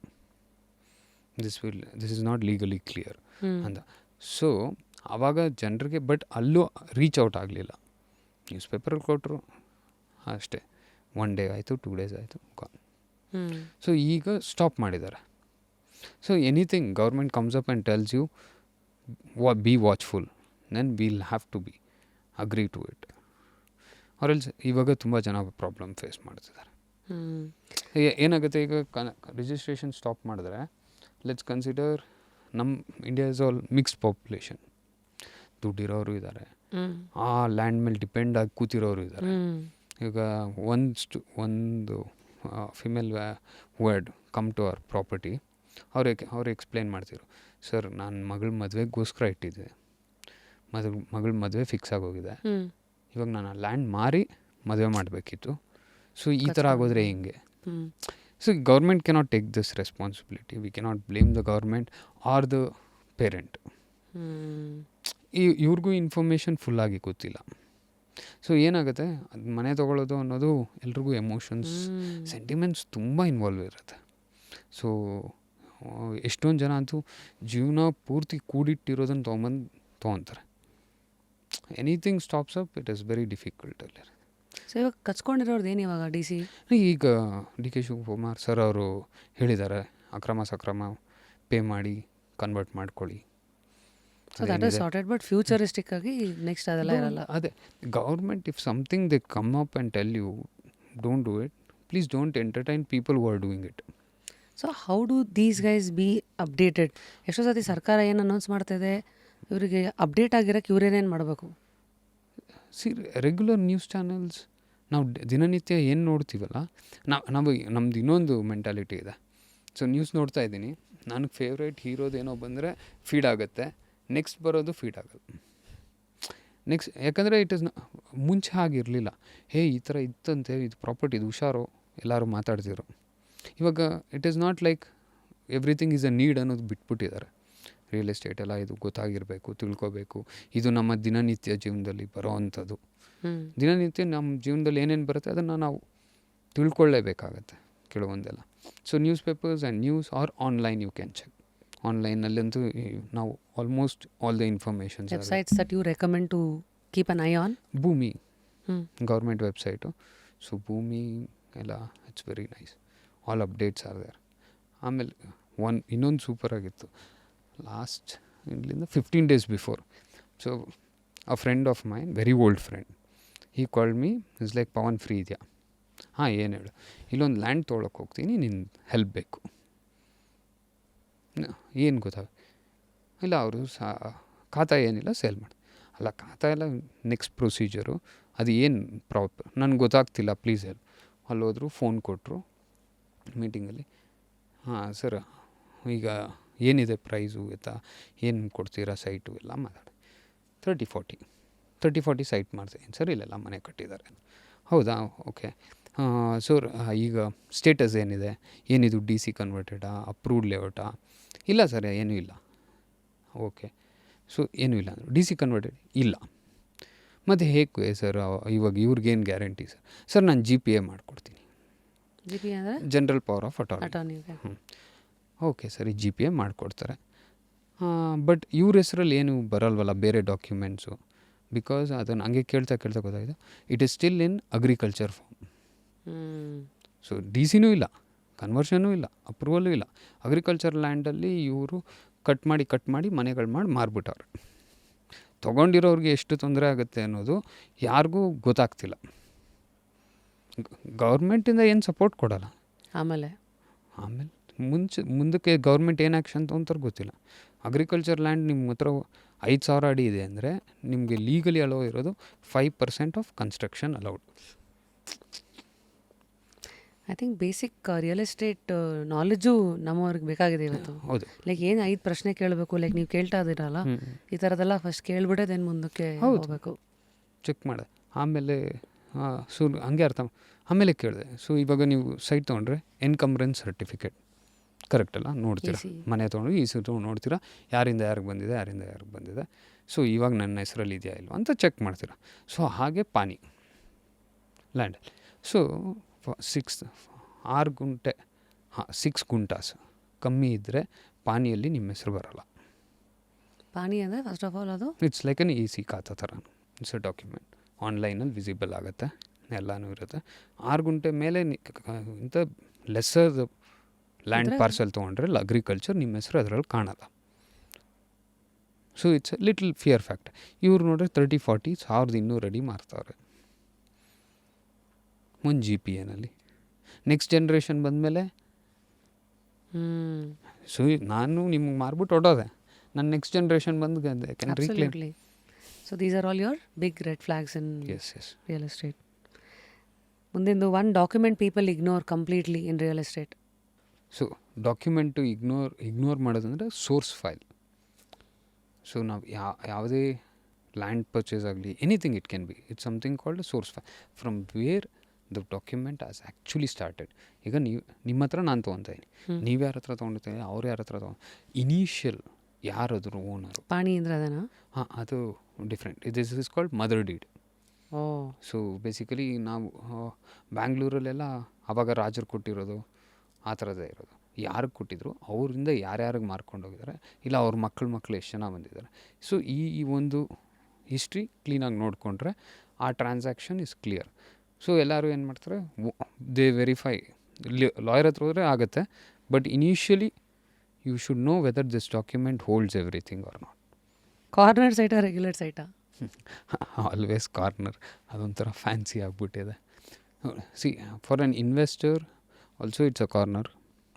this is not legally clear ಅಂತ. ಸೊ ಆವಾಗ ಜನರಿಗೆ ಬಟ್ ಅಲ್ಲೂ ರೀಚ್ ಔಟ್ ಆಗಲಿಲ್ಲ. ನ್ಯೂಸ್ ಪೇಪರಲ್ಲಿ ಕೊಟ್ಟರು ಅಷ್ಟೇ, 1 day ಆಯಿತು, 2 days ಆಯಿತು, ಗಾನ್. ಸೊ ಈಗ ಸ್ಟಾಪ್ ಮಾಡಿದ್ದಾರೆ. So anything government comes up and tells you be watchful, then will have to be agree to it, or else. ಇವಾಗ ತುಂಬ ಜನ ಪ್ರಾಬ್ಲಮ್ ಫೇಸ್ ಮಾಡ್ತಿದ್ದಾರೆ. ಏನಾಗುತ್ತೆ, ಈಗ ರಿಜಿಸ್ಟ್ರೇಷನ್ ಸ್ಟಾಪ್ ಮಾಡಿದ್ರೆ, ಲೆಟ್ಸ್ ಕನ್ಸಿಡರ್ ನಮ್ಮ India is all mixed population. ದುಡ್ಡಿರೋರು ಇದ್ದಾರೆ, ಆ ಲ್ಯಾಂಡ್ ಮೇಲೆ ಡಿಪೆಂಡ್ ಆಗಿ ಕೂತಿರೋರು ಇದ್ದಾರೆ. ಈಗ ಒಂದು female word come to our property, ಅವ್ರು ಎಕ್ಸ್ಪ್ಲೇನ್ ಮಾಡ್ತಿದ್ರು, ಸರ್ ನಾನು ಮಗಳ ಮದುವೆಗೋಸ್ಕರ ಇಟ್ಟಿದ್ದೆ, ಮಗಳ ಮದುವೆ ಫಿಕ್ಸ್ ಆಗೋಗಿದೆ, ಇವಾಗ ನಾನು ಆ ಲ್ಯಾಂಡ್ ಮಾರಿ ಮದುವೆ ಮಾಡಬೇಕಿತ್ತು. ಸೊ ಈ ಥರ ಆಗೋದ್ರೆ ಹೆಂಗೆ? So government cannot take this responsibility. We cannot blame the government or the parent. ಇವ್ರಿಗೂ ಇನ್ಫಾರ್ಮೇಷನ್ ಫುಲ್ಲಾಗಿ ಗೊತ್ತಿಲ್ಲ. ಸೊ ಏನಾಗುತ್ತೆ, ಅದು ಮನೆ ತೊಗೊಳ್ಳೋದು ಅನ್ನೋದು ಎಲ್ರಿಗೂ ಎಮೋಷನ್ಸ್, ಸೆಂಟಿಮೆಂಟ್ಸ್ ತುಂಬ ಇನ್ವಾಲ್ವ್ ಇರುತ್ತೆ. ಸೊ ಎಷ್ಟೊಂದು ಜನ ಅಂತೂ ಜೀವನ ಪೂರ್ತಿ ಕೂಡಿಟ್ಟಿರೋದನ್ನು ತೊಗೊತಾರೆ. Anything stops up, it is very difficult ಅಲ್ಲಿ. ಸೊ ಇವಾಗ ಕಚ್ಕೊಂಡಿರೋದು ಏನು ಇವಾಗ ಡಿ ಸಿ? ಈಗ ಡಿ ಕೆ ಶಿವಕುಮಾರ್ ಸರ್ ಅವರು ಹೇಳಿದ್ದಾರೆ, ಅಕ್ರಮ ಸಕ್ರಮ ಪೇ ಮಾಡಿ ಕನ್ವರ್ಟ್ ಮಾಡ್ಕೊಳ್ಳಿ. So that is sorted, but futuristic ಆಗಿ ನೆಕ್ಸ್ಟ್ ಅದೆಲ್ಲ ಇರಲ್ಲ. ಅದೇ government, if something they come up and tell you don't do it, please don't entertain people who are doing it. So how do these guys be updated? ಎಷ್ಟೋ ಸತಿ ಸರ್ಕಾರ ಏನು announce ಮಾಡ್ತಾಯಿದೆ, ಇವರಿಗೆ ಅಪ್ಡೇಟ್ ಆಗಿರೋಕ್ಕೆ ಇವ್ರೇನೇನು ಮಾಡಬೇಕು? ರೆಗ್ಯುಲರ್ ನ್ಯೂಸ್ ಚಾನಲ್ಸ್ ನಾವು ದಿನನಿತ್ಯ ಏನು ನೋಡ್ತೀವಲ್ಲ, ನಾವು ನಮ್ದು ಇನ್ನೊಂದು ಮೆಂಟಾಲಿಟಿ ಇದೆ. ಸೊ ನ್ಯೂಸ್ ನೋಡ್ತಾ ಇದ್ದೀನಿ, ನನಗೆ ಫೇವ್ರೇಟ್ ಹೀರೋದೇನೋ ಬಂದರೆ ಫೀಡ್ ಆಗುತ್ತೆ, ನೆಕ್ಸ್ಟ್ ಬರೋದು ಫೀಡ್ ಆಗಲ್ಲ. ನೆಕ್ಸ್ಟ್ ಯಾಕಂದರೆ ಇಟ್ ಇಸ್ ಮುಂಚೆ ಆಗಿರಲಿಲ್ಲ. ಈ ಥರ ಇತ್ತಂತೆ, ಇದು ಪ್ರಾಪರ್ಟಿ, ಇದು ಹುಷಾರು, ಎಲ್ಲರೂ ಮಾತಾಡ್ತಿದ್ರು. ಇವಾಗ it is not like everything is a need ಅನ್ನೋದು ಬಿಟ್ಬಿಟ್ಟಿದ್ದಾರೆ. ರಿಯಲ್ ಎಸ್ಟೇಟ್ ಎಲ್ಲ ಇದು ಗೊತ್ತಾಗಿರಬೇಕು, ತಿಳ್ಕೊಬೇಕು, ಇದು ನಮ್ಮ ದಿನನಿತ್ಯ ಜೀವನದಲ್ಲಿ ಬರೋ ಅಂಥದ್ದು. ದಿನನಿತ್ಯ ನಮ್ಮ ಜೀವನದಲ್ಲಿ ಏನೇನು ಬರುತ್ತೆ ಅದನ್ನು ನಾವು ತಿಳ್ಕೊಳ್ಳೇಬೇಕಾಗತ್ತೆ ಕೆಲವೊಂದೆಲ್ಲ. So news papers and news are online, you can check. ಆನ್ಲೈನಲ್ಲಂತೂ ನಾವು almost all the informations. Websites that you recommend to keep an eye on? Bhoomi, government website. So Bhoomi ಎಲ್ಲ it's very nice, all updates are there. ಆಮೇಲೆ ಇನ್ನೊಂದು super ಆಗಿತ್ತು, last ಇಲ್ಲಿಂದ 15 days before. So a friend of mine, very old friend, he called me, is like, Pavan free ಇದೆಯಾ? ಹಾಂ, ಏನು ಹೇಳು, ಇಲ್ಲೊಂದು ಲ್ಯಾಂಡ್ ತೊಗೊಳಕ್ಕೆ ಹೋಗ್ತೀನಿ, ನಿನ್ನ ಹೆಲ್ಪ್ ಬೇಕು. ಏನು ಇಲ್ಲ, ಅವರು ಖಾತಾ ಏನಿಲ್ಲ, ಸೇಲ್ ಮಾಡಿ. ಅಲ್ಲ, ಖಾತಾ ಎಲ್ಲ ನೆಕ್ಸ್ಟ್ ಪ್ರೊಸೀಜರು, ಅದು ಏನು ಪ್ರಾಪರ್ ನನಗೆ ಗೊತ್ತಾಗ್ತಿಲ್ಲ, ಪ್ಲೀಸ್ ಹೆಲ್ಪ್. ಅಲ್ಲೋದ್ರು, ಫೋನ್ ಕೊಟ್ಟರು ಮೀಟಿಂಗಲ್ಲಿ. ಹಾಂ ಸರ್, ಈಗ ಏನಿದೆ ಪ್ರೈಸು ಎತ್ತಾ, ಏನು ಕೊಡ್ತೀರಾ ಸೈಟು ಎಲ್ಲ ಮಾತಾಡಿ. 30-40 ಸೈಟ್ ಮಾಡ್ತೀನಿ ಸರ್, ಇಲ್ಲೆಲ್ಲ ಮನೆ ಕಟ್ಟಿದ್ದಾರೆ. ಹೌದಾ, ಓಕೆ. ಸರ್ ಈಗ ಸ್ಟೇಟಸ್ ಏನಿದೆ, ಏನಿದು ಡಿ ಸಿ ಕನ್ವರ್ಟೆಡಾ, ಅಪ್ರೂವ್ಡ್ ಲೇಔಟಾ? ಇಲ್ಲ ಸರ್, ಏನೂ ಇಲ್ಲ. ಓಕೆ, ಸೊ ಏನೂ ಇಲ್ಲ ಅಂದರು. ಡಿ ಸಿ ಕನ್ವರ್ಟೆಡ್ ಇಲ್ಲ. ಮತ್ತು ಹೇಗೆ ಸರ್, ಇವಾಗ ಇವ್ರಿಗೇನು ಗ್ಯಾರಂಟಿ ಸರ್? ಸರ್ ನಾನು GPA ಮಾಡಿಕೊಡ್ತೀನಿ. GPA ಅಂದರೆ general power of attorney. Okay ಸರಿ, GPA ಮಾಡಿಕೊಡ್ತಾರೆ. ಬಟ್ ಇವ್ರ ಹೆಸರಲ್ಲಿ ಏನು ಬರಲ್ವಲ್ಲ ಬೇರೆ ಡಾಕ್ಯುಮೆಂಟ್ಸು, ಬಿಕಾಸ್ ಅದನ್ನು ಹಂಗೆ ಕೇಳ್ತಾ ಗೊತ್ತಾಯಿತು, it is still in agriculture farm. So D ಸಿನೂ ಇಲ್ಲ, ಕನ್ವರ್ಷನೂ ಇಲ್ಲ, ಅಪ್ರೂವಲ್ಲೂ ಇಲ್ಲ. ಅಗ್ರಿಕಲ್ಚರ್ ಲ್ಯಾಂಡಲ್ಲಿ ಇವರು ಕಟ್ ಮಾಡಿ ಮನೆಗಳು ಮಾಡಿ ಮಾರ್ಬಿಟ್ಟವ್ರೆ. ತೊಗೊಂಡಿರೋರಿಗೆ ಎಷ್ಟು ತೊಂದರೆ ಆಗುತ್ತೆ ಅನ್ನೋದು ಯಾರಿಗೂ ಗೊತ್ತಾಗ್ತಿಲ್ಲ. ಗೌರ್ಮೆಂಟಿಂದ ಏನು ಸಪೋರ್ಟ್ ಕೊಡೋಲ್ಲ. ಆಮೇಲೆ ಮುಂದಕ್ಕೆ ಗೌರ್ಮೆಂಟ್ ಏನು ಆ್ಯಕ್ಷನ್ ತೊಗೊಂತಾರೆ ಗೊತ್ತಿಲ್ಲ. ಅಗ್ರಿಕಲ್ಚರ್ ಲ್ಯಾಂಡ್ ನಿಮ್ಮ ಹತ್ರ 5,000 ಅಡಿ ಇದೆ ಅಂದರೆ ನಿಮಗೆ ಲೀಗಲಿ ಅಲೋ ಇರೋದು 5% of construction allowed. I think basic real estate knowledge ನಮ್ಮವ್ರಿಗೆ ಬೇಕಾಗಿದೆ ಇವತ್ತು. ಹೌದು, ಲೈಕ್ ಏನು 5 ಪ್ರಶ್ನೆ ಕೇಳಬೇಕು, ಲೈಕ್ ನೀವು ಕೇಳ್ತಾ ಇದ್ದೀರಲ್ಲ, ಈ ಥರದ್ದೆಲ್ಲ ಫಸ್ಟ್ ಕೇಳ್ಬಿಟ್ಟೆ ದೆನ್ ಮುಂದಕ್ಕೆ ಹೋಗಬೇಕು. ಚೆಕ್ ಮಾಡಿದೆ, ಆಮೇಲೆ ಸೊ ಹಂಗೆ ಆಮೇಲೆ ಕೇಳಿದೆ. ಸೊ ಇವಾಗ ನೀವು ಸೈಟ್ ತೊಗೊಂಡ್ರೆ ಎನ್ಕಂಬ್ರೆನ್ಸ್ ಸರ್ಟಿಫಿಕೇಟ್ ಕರೆಕ್ಟ್ ಅಲ್ಲ ನೋಡ್ತೀರಾ, ಮನೆ ತೊಗೊಂಡು ಈ ನೋಡ್ತೀರಾ, ಯಾರಿಂದ ಯಾರಿಗೆ ಬಂದಿದೆ. ಸೊ ಇವಾಗ ನನ್ನ ಹೆಸರಲ್ಲಿ ಇದೆಯಾ ಇಲ್ವಾ ಅಂತ ಚೆಕ್ ಮಾಡ್ತೀರಾ. ಸೊ ಹಾಗೆ ಪಾನಿ ಲ್ಯಾಂಡ್, ಸೊ 6 ಗುಂಟೆ 6 ಗುಂಟಾಸ್ ಕಮ್ಮಿ ಇದ್ದರೆ ಪಾನಿಯಲ್ಲಿ ನಿಮ್ಮ ಹೆಸರು ಬರೋಲ್ಲ. ಪಾನಿ ಅಂದರೆ ಫಸ್ಟ್ ಆಫ್ ಆಲ್ ಅದು it's like an EC khata ಥರ. ಇಟ್ಸ್ ಅ ಡಾಕ್ಯುಮೆಂಟ್, ಆನ್ಲೈನಲ್ಲಿ ವಿಸಿಬಲ್ ಆಗುತ್ತೆ, ಎಲ್ಲನೂ ಇರುತ್ತೆ. 6 ಗುಂಟೆ ಮೇಲೆ ಇಂಥ ಲೆಸ್ಸರ್ ಲ್ಯಾಂಡ್ ಪಾರ್ಸೆಲ್ ತೊಗೊಂಡ್ರೆ ಅಗ್ರಿಕಲ್ಚರ್ ನಿಮ್ಮ ಹೆಸರು ಅದರಲ್ಲಿ ಕಾಣಲ್ಲ. So it's little fear fact. ಇವ್ರು ನೋಡ್ರೆ 30-40 1200 ಅಡಿ ಮಾರ್ತಾವ್ರೆ ಒಂದು GPAನಲ್ಲಿ. ನೆಕ್ಸ್ಟ್ ಜನ್ರೇಷನ್ ಬಂದಮೇಲೆ ಸೊ ನಾನು ನಿಮ್ಗೆ ಮಾರ್ಬಿಟ್ಟು ಹೊಡೋದೆ, ನನ್ನ ನೆಕ್ಸ್ಟ್ ಜನ್ರೇಷನ್ ಬಂದು can reclaim. So these are all your big red flags in S real estate. ಮುಂದಿಂದು one document people ignore completely ಇನ್ real estate. So document ignore ಮಾಡೋದಂದರೆ ಸೋರ್ಸ್ ಫೈಲ್. ಸೊ ನಾವು ಯಾವುದೇ ಲ್ಯಾಂಡ್ ಪರ್ಚೇಸ್ ಆಗಲಿ, anything it can be, it's something called source file from where the document as actually started. ಈಗ ನಿಮ್ಮ ಹತ್ರ ನಾನು ತೊಗೊತಾ ಇದ್ದೀನಿ, ನೀವು ಯಾರ ಹತ್ರ ತೊಗೊಂಡಿರ್ತೀನಿ, ಅವ್ರು ಯಾರ ಹತ್ರ ಇನಿಷಿಯಲ್ ಯಾರಾದರೂ ಓನರು. ಪಾಣಿ ಅಂದ್ರೆ ಅದೇನಾ? ಹಾಂ, ಅದು different. This is called mother deed. Oh, so basically ನಾವು ಬ್ಯಾಂಗ್ಳೂರಲ್ಲೆಲ್ಲ ಆವಾಗ ರಾಜರು ಕೊಟ್ಟಿರೋದು ಆ ಥರದೇ ಇರೋದು. ಯಾರಿಗೆ ಕೊಟ್ಟಿದ್ರು ಅವರಿಂದ ಯಾರ್ಯಾರಿಗೆ ಮಾರ್ಕೊಂಡೋಗಿದ್ದಾರೆ, ಇಲ್ಲ ಅವ್ರ ಮಕ್ಕಳು ಎಷ್ಟು ಜನ ಬಂದಿದ್ದಾರೆ. ಸೊ ಈ ಒಂದು ಹಿಸ್ಟ್ರಿ ಕ್ಲೀನಾಗಿ ನೋಡಿಕೊಂಡ್ರೆ ಆ ಟ್ರಾನ್ಸಾಕ್ಷನ್ ಇಸ್ ಕ್ಲಿಯರ್. ಸೊ ಎಲ್ಲರೂ ಏನು ಮಾಡ್ತಾರೆ, ದೇ ವೆರಿಫೈ. ಲಾಯರ್ ಹತ್ರ ಹೋದರೆ ಆಗುತ್ತೆ, but initially you should know whether this document holds everything or not. Corner ಸೈಟಾ ರೆಗ್ಯುಲರ್ ಸೈಟಾ? Always corner. ಅದೊಂಥರ ಫ್ಯಾನ್ಸಿ ಆಗಿಬಿಟ್ಟಿದೆ. See, for an investor also it's a corner,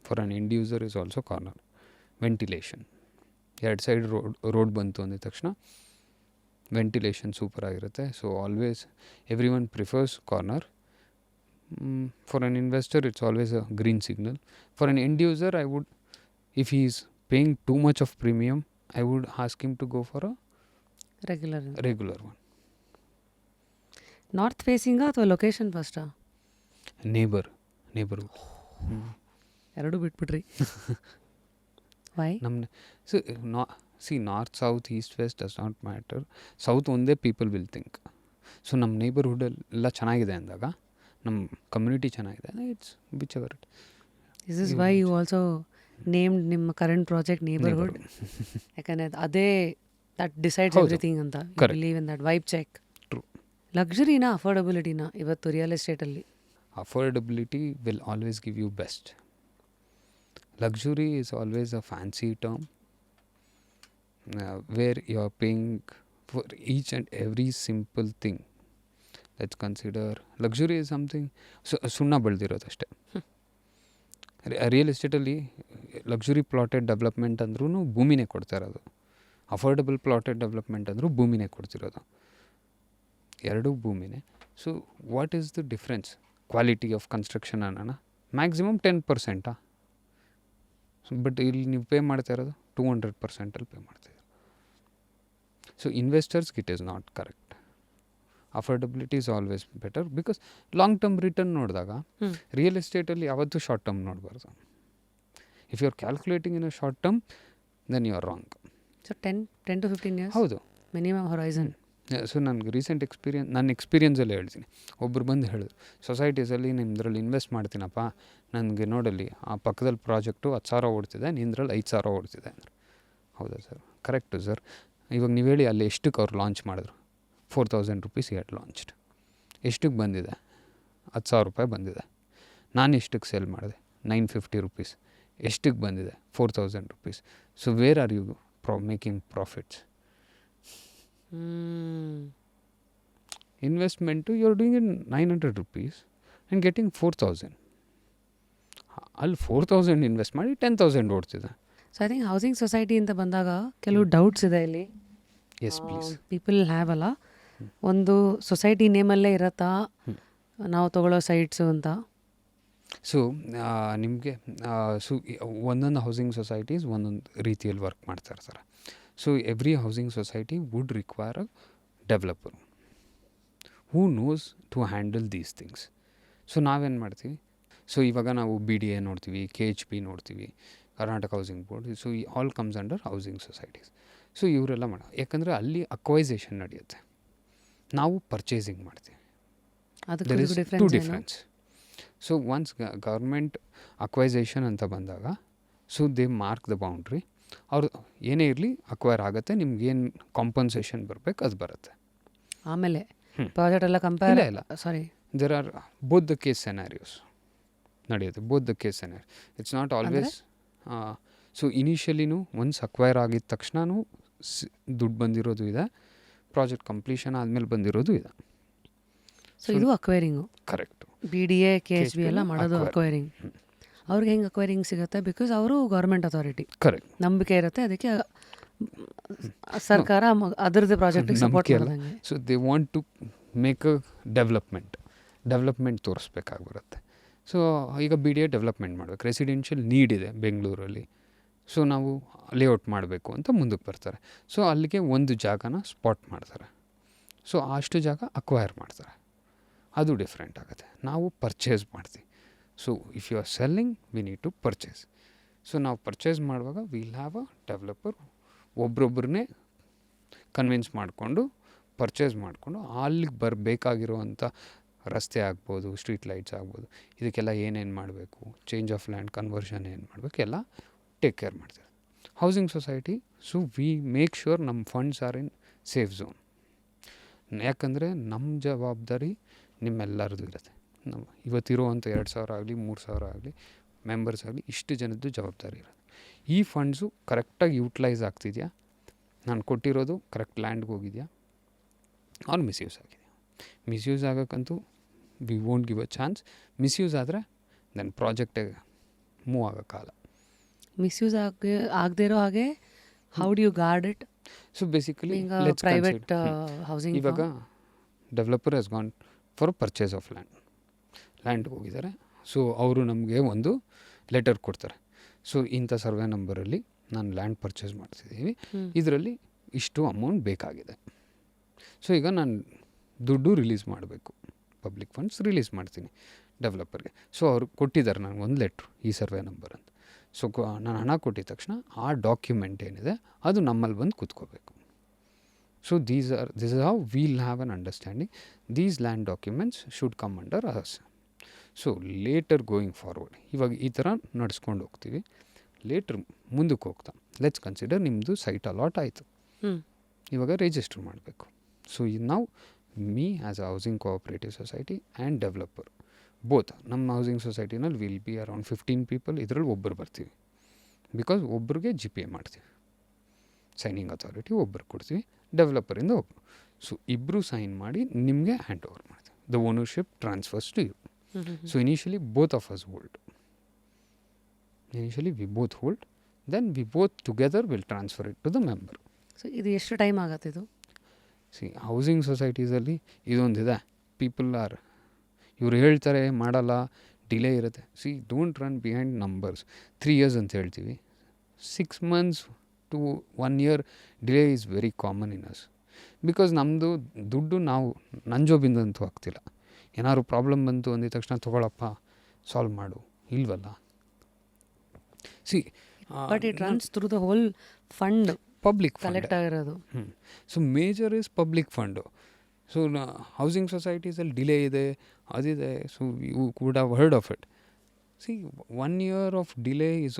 for an end user is also corner. Ventilation, 2 side road ಬಂತು ಅಂದಿದ ತಕ್ಷಣ ventilation super ಆಗಿರುತ್ತೆ. So always everyone prefers corner. For an investor it's always a green signal. For an end user I wood, if he is paying too much of premium, I would ask him to go for a regular one. North ಫೇಸಿಂಗಾ ಅಥವಾ location ಫಸ್ಟಾ? neighborhood. ಎರಡು ಬಿಟ್ಬಿಟ್ರಿ. ವೈ? North south east west does not matter. South ಒಂದೇ people will think. So ನಮ್ಮ ನೇಬರ್ಹುಡ್ಡೆಲ್ಲ ಚೆನ್ನಾಗಿದೆ ಅಂದಾಗ, ನಮ್ಮ ಕಮ್ಯುನಿಟಿ ಚೆನ್ನಾಗಿದೆ, it's whichever it. This is why you also named ನಿಮ್ಮ ಕರೆಂಟ್ ಪ್ರಾಜೆಕ್ಟ್ ನೇಬರ್ಹುಡ್. ಯಾಕಂದರೆ ಅದೇ ದಟ್ ಡಿಸೈಡ್ಸ್ ಎವ್ರಿಥಿಂಗ್ ಅಂತ. Believe in that vibe check. True. ಲಕ್ಸುರಿನಾ ಅಫೋರ್ಡಬಿಲಿಟಿನಾ ಇವತ್ತು ರಿಯಲ್ ಎಸ್ಟೇಟಲ್ಲಿ? Affordability will always give you best. Luxury is always a fancy term where you are paying for each and every simple thing. Let's consider luxury is something ಸುಣ್ಣ ಬೆಳೆದಿರೋದಷ್ಟೇ. Real ಎಸ್ಟೇಟಲ್ಲಿ luxury plotted development ಅಂದ್ರೂ ಭೂಮಿನೇ ಕೊಡ್ತಾ ಇರೋದು, affordable plotted development ಅಂದರೂ ಭೂಮಿನೇ ಕೊಡ್ತಿರೋದು, ಎರಡೂ ಭೂಮಿನೇ. So what is the difference? Quality of construction ಅನ್ನೋಣ ಮ್ಯಾಕ್ಸಿಮಮ್ 10%. ಬಟ್ ಇಲ್ಲಿ ನೀವು ಪೇ ಮಾಡ್ತಾ ಇರೋದು 200% ಪೇ ಮಾಡ್ತಾಯಿದ್ರು. ಸೊ ಇನ್ವೆಸ್ಟರ್ಸ್ಗೆ it is not correct. Affordability is always better because long term return ನೋಡಿದಾಗ ರಿಯಲ್ ಎಸ್ಟೇಟಲ್ಲಿ ಯಾವತ್ತೂ ಶಾರ್ಟ್ ಟರ್ಮ್ ನೋಡಬಾರ್ದು. If you are calculating in a short term then you are wrong. So 10 to 15 years ಹೌದು, minimum horizon. So ನನಗೆ recent ನನ್ನ ಎಕ್ಸ್ಪೀರಿಯನ್ಸಲ್ಲೇ ಹೇಳ್ತೀನಿ. ಒಬ್ಬರು ಬಂದು ಹೇಳಿದ್ರು, ಸೊಸೈಟೀಸಲ್ಲಿ ನಿಮ್ಮದ್ರಲ್ಲಿ ಇನ್ವೆಸ್ಟ್ ಮಾಡ್ತೀನಪ್ಪ, ನನಗೆ ನೋಡಲ್ಲಿ ಆ ಪಕ್ಕದಲ್ಲಿ ಪ್ರಾಜೆಕ್ಟು 10,000 ಓಡ್ತಿದೆ, ನಿಂದ್ರಲ್ಲಿ 5,000 ಓಡ್ತಿದೆ ಅಂದರು. ಹೌದಾ ಸರ್? Correct sir. ಇವಾಗ ನೀವು ಹೇಳಿ ಅಲ್ಲಿ ಎಷ್ಟಕ್ಕೆ ಅವ್ರು ಲಾಂಚ್ ಮಾಡಿದ್ರು? 4,000 rupees ಹ್ಯಾಡ್ ಲಾಂಚ್ಡ್. ಎಷ್ಟಕ್ಕೆ ಬಂದಿದೆ? 10,000 ರೂಪಾಯಿ ಬಂದಿದೆ. ನಾನು ಎಷ್ಟಕ್ಕೆ ಸೇಲ್ ಮಾಡಿದೆ? 950 rupees. ಎಷ್ಟಕ್ಕೆ ಬಂದಿದೆ? 4,000 rupees. So where are you making profits? Investment you are doing in 900 rupees and getting 4,000. ಅಲ್ಲಿ 4,000 ಇನ್ವೆಸ್ಟ್ ಮಾಡಿ 10,000 ಓಡ್ತಿದೆ. So I think housing society ಅಂತ ಬಂದಾಗ ಕೆಲವು ಡೌಟ್ಸ್ ಇದೆ ಇಲ್ಲಿ. Yes please. ಪೀಪಲ್ ಹ್ಯಾವ್ ಅಲ್ಲ, ಒಂದು ಸೊಸೈಟಿ ನೇಮಲ್ಲೇ ಇರತ್ತಾ ನಾವು ತೊಗೊಳ್ಳೋ ಸೈಟ್ಸು ಅಂತ? ಸೊ ನಿಮಗೆ ಒಂದೊಂದು ಹೌಸಿಂಗ್ ಸೊಸೈಟೀಸ್ ಒಂದೊಂದು ರೀತಿಯಲ್ಲಿ ವರ್ಕ್ ಮಾಡ್ತಾ ಇರ್ತಾರೆ. So every housing society would require a developer who knows to handle these things. So ನಾವೇನು ಮಾಡ್ತೀವಿ? ಸೊ ಇವಾಗ ನಾವು BDA ನೋಡ್ತೀವಿ, KHB ನೋಡ್ತೀವಿ, ಕರ್ನಾಟಕ ಹೌಸಿಂಗ್ ಬೋರ್ಡ್. ಸೊ ಈ all comes under housing societies. So ಇವರೆಲ್ಲ ಯಾಕಂದರೆ ಅಲ್ಲಿ ಅಕ್ವೈಸೇಷನ್ ನಡೆಯುತ್ತೆ, ನಾವು ಪರ್ಚೇಸಿಂಗ್ ಮಾಡ್ತೀವಿ. There is two difference. So once government acquisition ಅಂತ ಬಂದಾಗ, so they mark the boundary. ಅವ್ರು ಏನೇ ಇರಲಿ ಅಕ್ವೈರ್ ಆಗುತ್ತೆ, ನಿಮ್ಗೇನು ಕಾಂಪನ್ಸೇಷನ್ ಬರಬೇಕು ಅದು ಬರುತ್ತೆ. ಆಮೇಲೆ ಪ್ರಾಜೆಕ್ಟ್ ಎಲ್ಲ ಕಂಪೇರ್ ಇಲ್ಲ, sorry, there are both the case scenarios ನಡೆಯುತ್ತೆ. Both the case scenario, it's not always. So ಇನಿಷಿಯಲಿನೂ ಒನ್ಸ್ ಅಕ್ವೈರ್ ಆಗಿದ ತಕ್ಷಣವೂ ದುಡ್ಡು ಬಂದಿರೋದು ಇದೆ, ಪ್ರಾಜೆಕ್ಟ್ ಕಂಪ್ಲೀಷನ್ ಆದಮೇಲೆ ಬಂದಿರೋದು ಇದೆ. ಸೊ ಇದು ಅಕ್ವೈರಿಂಗು. ಕರೆಕ್ಟು. BDA KHB ಎಲ್ಲ ಮಾಡೋದು ಅಕ್ವೈರಿಂಗ್. ಅವ್ರಿಗೆ ಹೆಂಗೆ ಅಕ್ವೈರಿಂಗ್ ಸಿಗುತ್ತೆ? ಬಿಕಾಸ್ ಅವರು ಗೌರ್ಮೆಂಟ್ ಅಥಾರಿಟಿ, ಕರೆಕ್ಟ್, ನಂಬಿಕೆ ಇರುತ್ತೆ, ಅದಕ್ಕೆ ಸರ್ಕಾರ ಅದರದ್ದು ಪ್ರಾಜೆಕ್ಟಿಗೆ ಸಪೋರ್ಟ್ ಮಾಡೋದಂಗೆ. So they want to make a development ತೋರಿಸ್ಬೇಕಾಗ್ಬರುತ್ತೆ. ಸೊ ಈಗ BDA ಡೆವಲಪ್ಮೆಂಟ್ ಮಾಡಬೇಕು, ರೆಸಿಡೆನ್ಷಿಯಲ್ ನೀಡ್ ಇದೆ ಬೆಂಗಳೂರಲ್ಲಿ, ಸೊ ನಾವು ಲೇಔಟ್ ಮಾಡಬೇಕು ಅಂತ ಮುಂದಕ್ಕೆ ಬರ್ತಾರೆ. ಸೊ ಅಲ್ಲಿಗೆ ಒಂದು ಜಾಗನ ಸ್ಪಾಟ್ ಮಾಡ್ತಾರೆ, ಸೊ ಅಷ್ಟು ಜಾಗ ಅಕ್ವೈರ್ ಮಾಡ್ತಾರೆ. ಅದು ಡಿಫ್ರೆಂಟ್ ಆಗುತ್ತೆ. ನಾವು ಪರ್ಚೇಸ್ ಮಾಡ್ತೀವಿ. So if you are selling we need to purchase. So ನಾವು ಪರ್ಚೇಸ್ ಮಾಡುವಾಗ ವಿಲ್ ಹ್ಯಾವ್ ಅ ಡೆವಲಪರ್ ಒಬ್ರೊಬ್ಬರನ್ನೇ ಕನ್ವಿನ್ಸ್ ಮಾಡಿಕೊಂಡು ಪರ್ಚೇಸ್ ಮಾಡಿಕೊಂಡು ಅಲ್ಲಿಗೆ ಬರಬೇಕಾಗಿರುವಂಥ ರಸ್ತೆ ಆಗ್ಬೋದು, ಸ್ಟ್ರೀಟ್ ಲೈಟ್ಸ್ ಆಗ್ಬೋದು, ಇದಕ್ಕೆಲ್ಲ ಏನೇನು ಮಾಡಬೇಕು, ಚೇಂಜ್ ಆಫ್ ಲ್ಯಾಂಡ್ ಕನ್ವರ್ಷನ್ ಏನು ಮಾಡಬೇಕು ಎಲ್ಲ ಟೇಕ್ ಕೇರ್ ಮಾಡ್ತಾರೆ housing society. So we make sure ನಮ್ಮ funds are in safe zone. ಯಾಕಂದರೆ ನಮ್ಮ ಜವಾಬ್ದಾರಿ ನಿಮ್ಮೆಲ್ಲರದು ಇರುತ್ತೆ. ನಾವು ಇವತ್ತಿರುವಂಥ 2,000 ಆಗಲಿ 3,000 ಆಗಲಿ ಮೆಂಬರ್ಸ್ ಆಗಲಿ ಇಷ್ಟು ಜನದ್ದು ಜವಾಬ್ದಾರಿ ಇರುತ್ತೆ. ಈ ಫಂಡ್ಸು ಕರೆಕ್ಟಾಗಿ ಯೂಟಿಲೈಸ್ ಆಗ್ತಿದೆಯಾ, ನಾನು ಕೊಟ್ಟಿರೋದು ಕರೆಕ್ಟ್ ಲ್ಯಾಂಡ್ಗೆ ಹೋಗಿದೆಯಾ, ಆಲ್ ಮಿಸ್ಯೂಸ್ ಆಗಿದೆ. ಮಿಸ್ಯೂಸ್ ಆಗೋಕ್ಕಂತೂ we won't give a chance. Misuse ಆದರೆ ದೆನ್ ಪ್ರಾಜೆಕ್ಟಿಗೆ ಮೂವ್ ಆಗೋಕ್ಕಾಗಲ್ಲ. ಮಿಸ್ಯೂಸ್ ಆಗದೇ ಇರೋ ಹಾಗೆ how do you guard it? So basically private housing ಇವಾಗ developer has gone for purchase of ಲ್ಯಾಂಡ್ಗೆ ಹೋಗಿದ್ದಾರೆ. ಸೊ ಅವರು ನಮಗೆ ಒಂದು ಲೆಟರ್ ಕೊಡ್ತಾರೆ. ಸೊ ಇಂಥ ಸರ್ವೆ ನಂಬರಲ್ಲಿ ನಾನು ಲ್ಯಾಂಡ್ ಪರ್ಚೇಸ್ ಮಾಡ್ತಿದ್ದೀವಿ, ಇದರಲ್ಲಿ ಇಷ್ಟು ಅಮೌಂಟ್ ಬೇಕಾಗಿದೆ. ಸೊ ಈಗ ನಾನು ದುಡ್ಡು ರಿಲೀಸ್ ಮಾಡಬೇಕು, ಪಬ್ಲಿಕ್ ಫಂಡ್ಸ್ ರಿಲೀಸ್ ಮಾಡ್ತೀನಿ ಡೆವಲಪರ್ಗೆ. ಸೊ ಅವ್ರು ಕೊಟ್ಟಿದ್ದಾರೆ ನನಗೆ ಒಂದು ಲೆಟ್ರು, ಈ ಸರ್ವೆ ನಂಬರ್ ಅಂತ. ಸೊ ನಾನು ಹಣ ಕೊಟ್ಟಿದ ತಕ್ಷಣ ಆ ಡಾಕ್ಯುಮೆಂಟ್ ಏನಿದೆ ಅದು ನಮ್ಮಲ್ಲಿ ಬಂದು ಕೂತ್ಕೋಬೇಕು. So this is how will have an understanding. These land documents should come under us. So later going forward ಇವಾಗ ಈ ಥರ ನಡ್ಸ್ಕೊಂಡು ಹೋಗ್ತೀವಿ. ಲೇಟರ್ ಮುಂದಕ್ಕೆ ಹೋಗ್ತಾ ಲೆಟ್ಸ್ ಕನ್ಸಿಡರ್ ನಿಮ್ಮದು ಸೈಟ್ ಅಲಾಟ್ ಆಯಿತು, ಇವಾಗ ರಿಜಿಸ್ಟರ್ ಮಾಡಬೇಕು. ಸೊ ನಾವು me as a housing cooperative society and developer both ನಮ್ಮ ಹೌಸಿಂಗ್ ಸೊಸೈಟಿನಲ್ಲಿ ವಿಲ್ ಬಿ ಅರೌಂಡ್ 15 ಪೀಪಲ್. ಇದರಲ್ಲಿ ಒಬ್ಬರು ಬರ್ತೀವಿ, ಬಿಕಾಸ್ ಒಬ್ರಿಗೆ GPA ಮಾಡ್ತೀವಿ, ಸೈನಿಂಗ್ ಅಥಾರಿಟಿ ಒಬ್ಬರು ಕೊಡ್ತೀವಿ, ಡೆವಲಪರಿಂದ ಒಬ್ಬರು. ಸೊ ಇಬ್ಬರು ಸೈನ್ ಮಾಡಿ ನಿಮಗೆ ಹ್ಯಾಂಡ್ ಓವರ್ ಮಾಡ್ತೀವಿ. The ownership transfers to you. So initially both of us hold. Initially we both hold, then we both together will transfer it to the member. So ಇದು ಎಷ್ಟು time ಆಗತ್ತೆ ಇದು? See housing ಸೊಸೈಟೀಸಲ್ಲಿ ಇದೊಂದಿದೆ, people are ಇವ್ರು ಹೇಳ್ತಾರೆ ಮಾಡಲ್ಲ, delay ಇರುತ್ತೆ. See don't run behind numbers. 3 years ಅಂತ ಹೇಳ್ತೀವಿ, 6 months to 1 year delay is very common in us. Because ನಮ್ಮದು ದುಡ್ಡು ನಾವು ನನ್ನ ಜೋಬಿಂದಂತೂ ಆಗ್ತಿಲ್ಲ. ಏನಾದ್ರು ಪ್ರಾಬ್ಲಮ್ ಬಂತು ಅಂದಿದ ತಕ್ಷಣ ತೊಗೊಳಪ್ಪ ಸಾಲ್ವ್ ಮಾಡು ಇಲ್ವಲ್ಲ. See but it runs through the whole fund, public collect ಆಗಿರೋದು. So major is public fund. So housing ಸೊಸೈಟೀಸಲ್ಲಿ ಡಿಲೇ ಇದೆ, ಅದಿದೆ. So you could have heard of it. See 1 year of delay is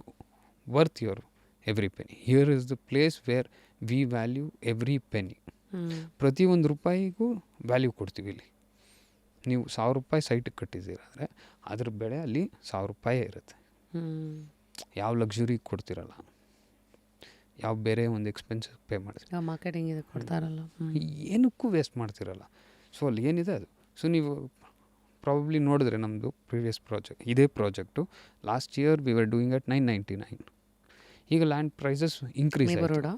worth your every penny. Here is the place where we value every penny. ಪ್ರತಿಯೊಂದು ರೂಪಾಯಿಗೂ value ಕೊಡ್ತೀವಿ. ಇಲ್ಲಿ ನೀವು 1,000 ರೂಪಾಯಿ ಸೈಟಿಗೆ ಕಟ್ಟಿದ್ದೀರ ಅಂದರೆ ಅದ್ರ ಬೆಲೆ ಅಲ್ಲಿ 1,000 ರೂಪಾಯೇ ಇರುತ್ತೆ. ಯಾವ ಲಕ್ಸುರಿ ಕೊಡ್ತಿರಲ್ಲ, ಯಾವ ಬೇರೆ ಒಂದು ಎಕ್ಸ್ಪೆನ್ಸಿವ್ ಪೇ ಮಾಡ್ತೀವಿ, ಮಾರ್ಕೆಟಿಂಗ್ ಇದು ಕೊಡ್ತಾರಲ್ಲ, ಏನಕ್ಕೂ ವೇಸ್ಟ್ ಮಾಡ್ತಿರಲ್ಲ. ಸೊ ಅಲ್ಲಿ ಏನಿದೆ ಅದು. ಸೊ ನೀವು ಪ್ರಾಬಬ್ಲಿ ನೋಡಿದ್ರೆ ನಮ್ಮದು ಪ್ರೀವಿಯಸ್ ಪ್ರಾಜೆಕ್ಟ್, ಇದೇ project last year we were doing at 999. ಈಗ ಲ್ಯಾಂಡ್ ಪ್ರೈಸಸ್ ಇನ್ಕ್ರೀಸ್ ಆಯಿತು.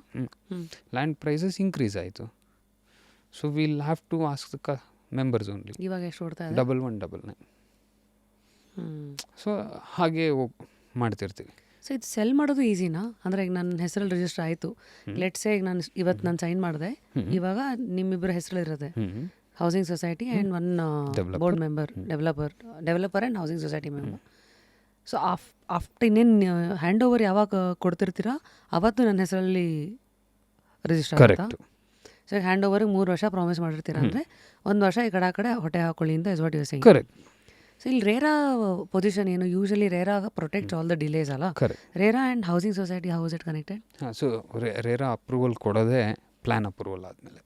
ಲ್ಯಾಂಡ್ ಪ್ರೈಸಸ್ ಇನ್ಕ್ರೀಸ್ ಆಯಿತು. So will have to ask the members only. ಇವಾಗ ಎಷ್ಟು ಕೊಡ್ತಾ ಇದೆ? 1199. ಸೊ ಹಾಗೆ ಮಾಡ್ತಿರ್ತೀವಿ. ಸೊ ಇದು ಸೆಲ್ ಮಾಡೋದು ಈಸಿನಾ? ಅಂದರೆ ಈಗ ನನ್ನ ಹೆಸರಲ್ಲಿ ರಿಜಿಸ್ಟರ್ ಆಯಿತು, ಲೆಟ್ಸೇ ಈಗ ನಾನು ಇವತ್ತು ನಾನು ಸೈನ್ ಮಾಡಿದೆ, ಇವಾಗ ನಿಮ್ಮಿಬ್ಬರ ಹೆಸರಲ್ಲಿರುತ್ತೆ, housing society and 1 board member, developer and housing society member. So after ಇನ್ನೇನು ಹ್ಯಾಂಡ್ ಓವರ್ ಯಾವಾಗ ಕೊಡ್ತಿರ್ತೀರಾ ಅವತ್ತು ನನ್ನ ಹೆಸರಲ್ಲಿ ರಿಜಿಸ್ಟರ್ ಆಗುತ್ತಾ? ಸೊ ಹ್ಯಾಂಡ್ ಓವರ್ಗೆ 3 ವರ್ಷ ಪ್ರಾಮಿಸ್ ಮಾಡಿರ್ತೀರಾ ಅಂದರೆ 1 ವರ್ಷ ಈ ಕಡೆ ಹೊಟ್ಟೆ ಹಾಕೊಳ್ಳಿ ಅಂತ is what you saying. Correct. So ಇಲ್ಲಿ ರೇರಾ ಪೊಸಿಷನ್ ಏನು? Usually RERA protect all the delays ಅಲ್ಲ. RERA and housing society how is it connected? So RERA approval ಕೊಡೋದೇ ಪ್ಲ್ಯಾನ್ ಅಪ್ರೂವಲ್ ಆದಮೇಲೆ.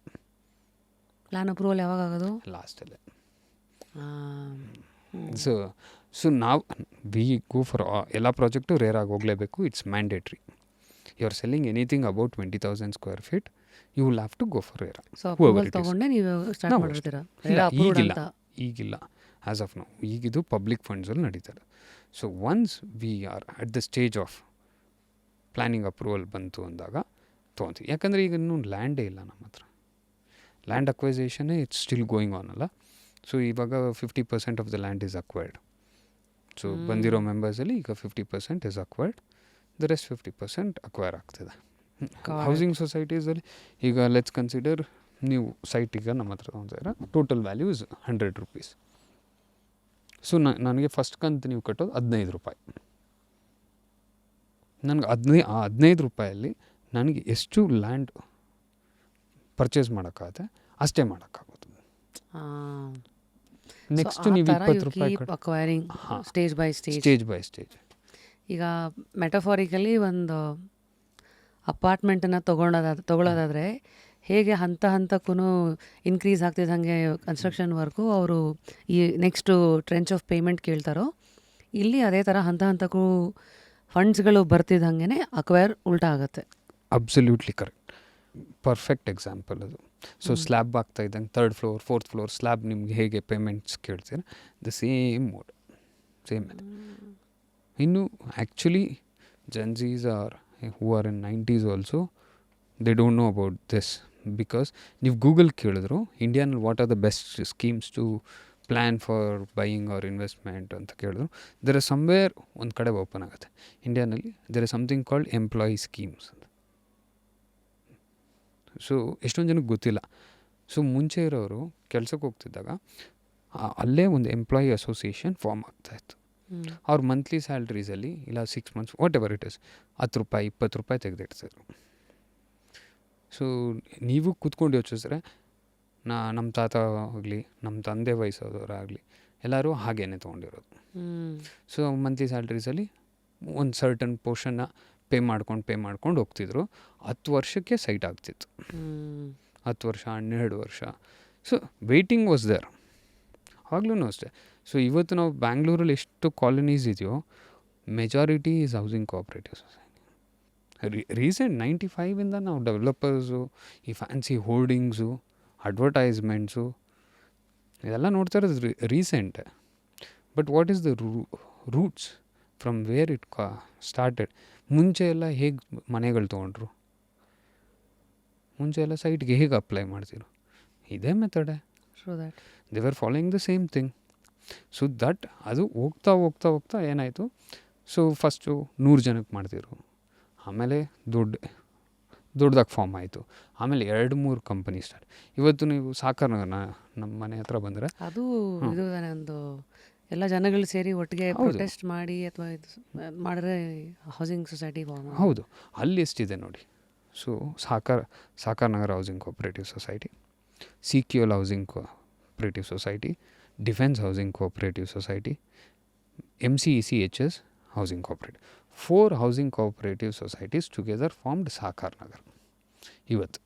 ಪ್ಲ್ಯಾನ್ ಅಪ್ರೂವಲ್ ಯಾವಾಗ ಆಗೋದು? ಲಾಸ್ಟಲ್ಲೇ. ಸೊ ನಾವು ವಿ ಗೋ ಫಾರ್ ಎಲ್ಲ ಪ್ರಾಜೆಕ್ಟು ರೇರಾಗಿ ಹೋಗಲೇಬೇಕು. It's mandatory. You are selling anything about 20,000 square feet, you will have to go for RERA. So approval ತೊಗೊಂಡೆ ನೀವು ಸ್ಟಾರ್ಟ್ ಮಾಡಿರ್ತೀರಾ? ಈಗಿಲ್ಲ, ಆ್ಯಸ್ ಆಫ್ ನಾವು. ಈಗಿದು ಪಬ್ಲಿಕ್ ಫಂಡ್ಸಲ್ಲಿ ನಡೀತಾರೆ. So once we are at the stage of planning approval ಬಂತು ಅಂದಾಗ ತೊಗೊತೀವಿ. ಯಾಕಂದರೆ ಈಗ ಇನ್ನೂ ಲ್ಯಾಂಡೇ ಇಲ್ಲ ನಮ್ಮ ಹತ್ರ. ಲ್ಯಾಂಡ್ ಅಕ್ವೈಸೇಷನ್ನೇ ಇಟ್ಸ್ ಸ್ಟಿಲ್ ಗೋಯಿಂಗ್ ಆನ್ ಅಲ್ಲ. ಸೊ ಇವಾಗ 50% of the land is acquired. So ಬಂದಿರೋ ಮೆಂಬರ್ಸಲ್ಲಿ ಈಗ 50% is acquired, the rest 50% acquire ಆಗ್ತಿದೆ. ಹೌಸಿಂಗ್ ಸೊಸೈಟೀಸಲ್ಲಿ ಈಗ ಲೆಟ್ಸ್ ಕನ್ಸಿಡರ್ ನೀವು ಸೈಟಿಗೆ ನಮ್ಮ ಹತ್ರ ತೊಗೊಂತೀರ, total value is 100 rupees. So ನನಗೆ ಫಸ್ಟ್ ಕಂತು ನೀವು ಕಟ್ಟೋದು 15 ರೂಪಾಯಿ. ನನಗೆ 15 ರೂಪಾಯಲ್ಲಿ ನನಗೆ ಎಷ್ಟು ಲ್ಯಾಂಡ್ ಪರ್ಚೇಸ್ ಮಾಡೋಕ್ಕಾಗತ್ತೆ ಅಷ್ಟೇ ಮಾಡೋಕ್ಕಾಗೋದು. ನೆಕ್ಸ್ಟ್ ನೀವು 20 ರೂಪಾಯಿ acquiring stage by stage. Stage by stage. ಈಗ ಮೆಟಫಾರಿಕಲಿ ಒಂದು ಅಪಾರ್ಟ್ಮೆಂಟನ್ನು ತೊಗೊಳೋದಾದರೆ ಹೇಗೆ ಹಂತ ಹಂತಕ್ಕೂ ಇನ್ಕ್ರೀಸ್ ಆಗ್ತಿದ್ದಂಗೆ ಕನ್ಸ್ಟ್ರಕ್ಷನ್ ವರ್ಕು ಅವರು ಈ ನೆಕ್ಸ್ಟು ಟ್ರೆಂಚ್ ಆಫ್ ಪೇಮೆಂಟ್ ಕೇಳ್ತಾರೋ, ಇಲ್ಲಿ ಅದೇ ಥರ ಹಂತ ಹಂತಕ್ಕೂ ಫಂಡ್ಸ್ಗಳು ಬರ್ತಿದ್ದಂಗೆ ಅಕ್ವೈರ್ ಉಲ್ಟಾ ಆಗುತ್ತೆ. ಅಬ್ಸಲ್ಯೂಟ್ಲಿ ಕರೆಕ್ಟ್, ಪರ್ಫೆಕ್ಟ್ ಎಕ್ಸಾಂಪಲ್ ಅದು. ಸೊ ಸ್ಲ್ಯಾಬ್ ಆಗ್ತಾ ಇದ್ದಂಗೆ 3rd floor 4th floor slab ನಿಮ್ಗೆ ಹೇಗೆ ಪೇಮೆಂಟ್ಸ್ ಕೇಳ್ತೀರ, ದ ಸೇಮ್ ಮೋಡ್, ಸೇಮ್ ಇದೆ. ಇನ್ನು actually gen Zs are who are in 90s also they don't know about this, because ನೀವು ಗೂಗಲ್ ಕೇಳಿದ್ರು ಇಂಡಿಯಾನಲ್ಲಿ what are the best schemes to plan for buying or investment ಅಂತ ಕೇಳಿದ್ರು, there are somewhere ಒಂದು ಕಡೆ open ಆಗುತ್ತೆ ಇಂಡಿಯಾನಲ್ಲಿ, there is something called employee schemes ಅಂತ. ಸೊ ಎಷ್ಟೊಂದು ಜನಕ್ಕೆ ಗೊತ್ತಿಲ್ಲ. ಸೊ ಮುಂಚೆ ಇರೋರು ಕೆಲಸಕ್ಕೆ ಹೋಗ್ತಿದ್ದಾಗ ಅಲ್ಲೇ ಒಂದು ಎಂಪ್ಲಾಯಿ ಅಸೋಸಿಯೇಷನ್ ಫಾರ್ಮ್ ಆಗ್ತಾಯಿತ್ತು. ಅವ್ರ ಮಂತ್ಲಿ ಸ್ಯಾಲ್ರೀಸಲ್ಲಿ ಇಲ್ಲ 6 months what ever it is 10 ರೂಪಾಯಿ 20 ರೂಪಾಯಿ ತೆಗೆದಿಡ್ತಿದ್ರು. ಸೊ ನೀವು ಕೂತ್ಕೊಂಡು ಯೋಚಿಸಿದ್ರೆ ನಮ್ಮ ತಾತ ಆಗಲಿ ನಮ್ಮ ತಂದೆ ವಯಸ್ಸಾದವರಾಗಲಿ ಎಲ್ಲರೂ ಹಾಗೇನೆ ತೊಗೊಂಡಿರೋದು. ಸೊ ಮಂತ್ಲಿ ಸ್ಯಾಲ್ರೀಸಲ್ಲಿ ಒಂದು ಸರ್ಟನ್ ಪೋರ್ಷನ್ನ ಪೇ ಮಾಡ್ಕೊಂಡು ಹೋಗ್ತಿದ್ರು. 10 ವರ್ಷಕ್ಕೆ ಸೈಟ್ ಆಗ್ತಿತ್ತು, 10 ವರ್ಷ 12 ವರ್ಷ. ಸೊ ವೆಯ್ಟಿಂಗ್ ವಾಸ್ ದೇರ್ ಆವಾಗ್ಲೂ ಅಷ್ಟೇ. ಸೊ ಇವತ್ತು ನಾವು ಬ್ಯಾಂಗ್ಳೂರಲ್ಲಿ ಎಷ್ಟು ಕಾಲೋನೀಸ್ ಇದೆಯೋ majority is housing cooperative society. Recent 95ಇಂದ ನಾವು ಡೆವಲಪರ್ಸು, ಈ ಫ್ಯಾನ್ಸಿ ಹೋರ್ಡಿಂಗ್ಸು, ಅಡ್ವರ್ಟೈಸ್ಮೆಂಟ್ಸು ಇದೆಲ್ಲ ನೋಡ್ತಾ ಇರೋದು recent. But what is the roots from where it started? ಮುಂಚೆ ಎಲ್ಲ ಹೇಗೆ ಮನೆಗಳು ತೊಗೊಂಡ್ರು, ಮುಂಚೆ ಎಲ್ಲ ಸೈಟ್ಗೆ ಹೇಗೆ ಅಪ್ಲೈ ಮಾಡ್ತಿರು, ಇದೇ ಮೆಥಡೆ. They are following the same thing. So that ಅದು ಹೋಗ್ತಾ ಹೋಗ್ತಾ ಹೋಗ್ತಾ ಏನಾಯಿತು, ಸೊ ಫಸ್ಟು 100 ಜನಕ್ಕೆ ಮಾಡ್ತಿರು, ಆಮೇಲೆ ದೊಡ್ಡದಾಗಿ ಫಾರ್ಮ್ ಆಯಿತು, ಆಮೇಲೆ 2-3 ಕಂಪನಿ ಸ್ಟಾರ್ಟ್. ಇವತ್ತು ನೀವು ಸಾಕರ್ ನಗರನ ನಮ್ಮ ಮನೆ ಹತ್ರ ಬಂದರೆ ಅದು ಇದು ಒಂದು ಎಲ್ಲ ಜನಗಳು ಸೇರಿ ಒಟ್ಟಿಗೆ ಪ್ರೊಟೆಸ್ಟ್ ಮಾಡಿ ಅಥವಾ ಇದು ಮಾಡಿದ್ರೆ ಹೌಸಿಂಗ್ ಸೊಸೈಟಿ ಫಾರ್ಮ್. ಹೌದು, ಅಲ್ಲಿ ಎಷ್ಟಿದೆ ನೋಡಿ. So Sahakar Nagar housing cooperative society, CQL housing cooperative society, defence housing cooperative society, MCECHS housing cooperative, 4 housing cooperative societies together formed Sahakar Nagar ಇವತ್ತು.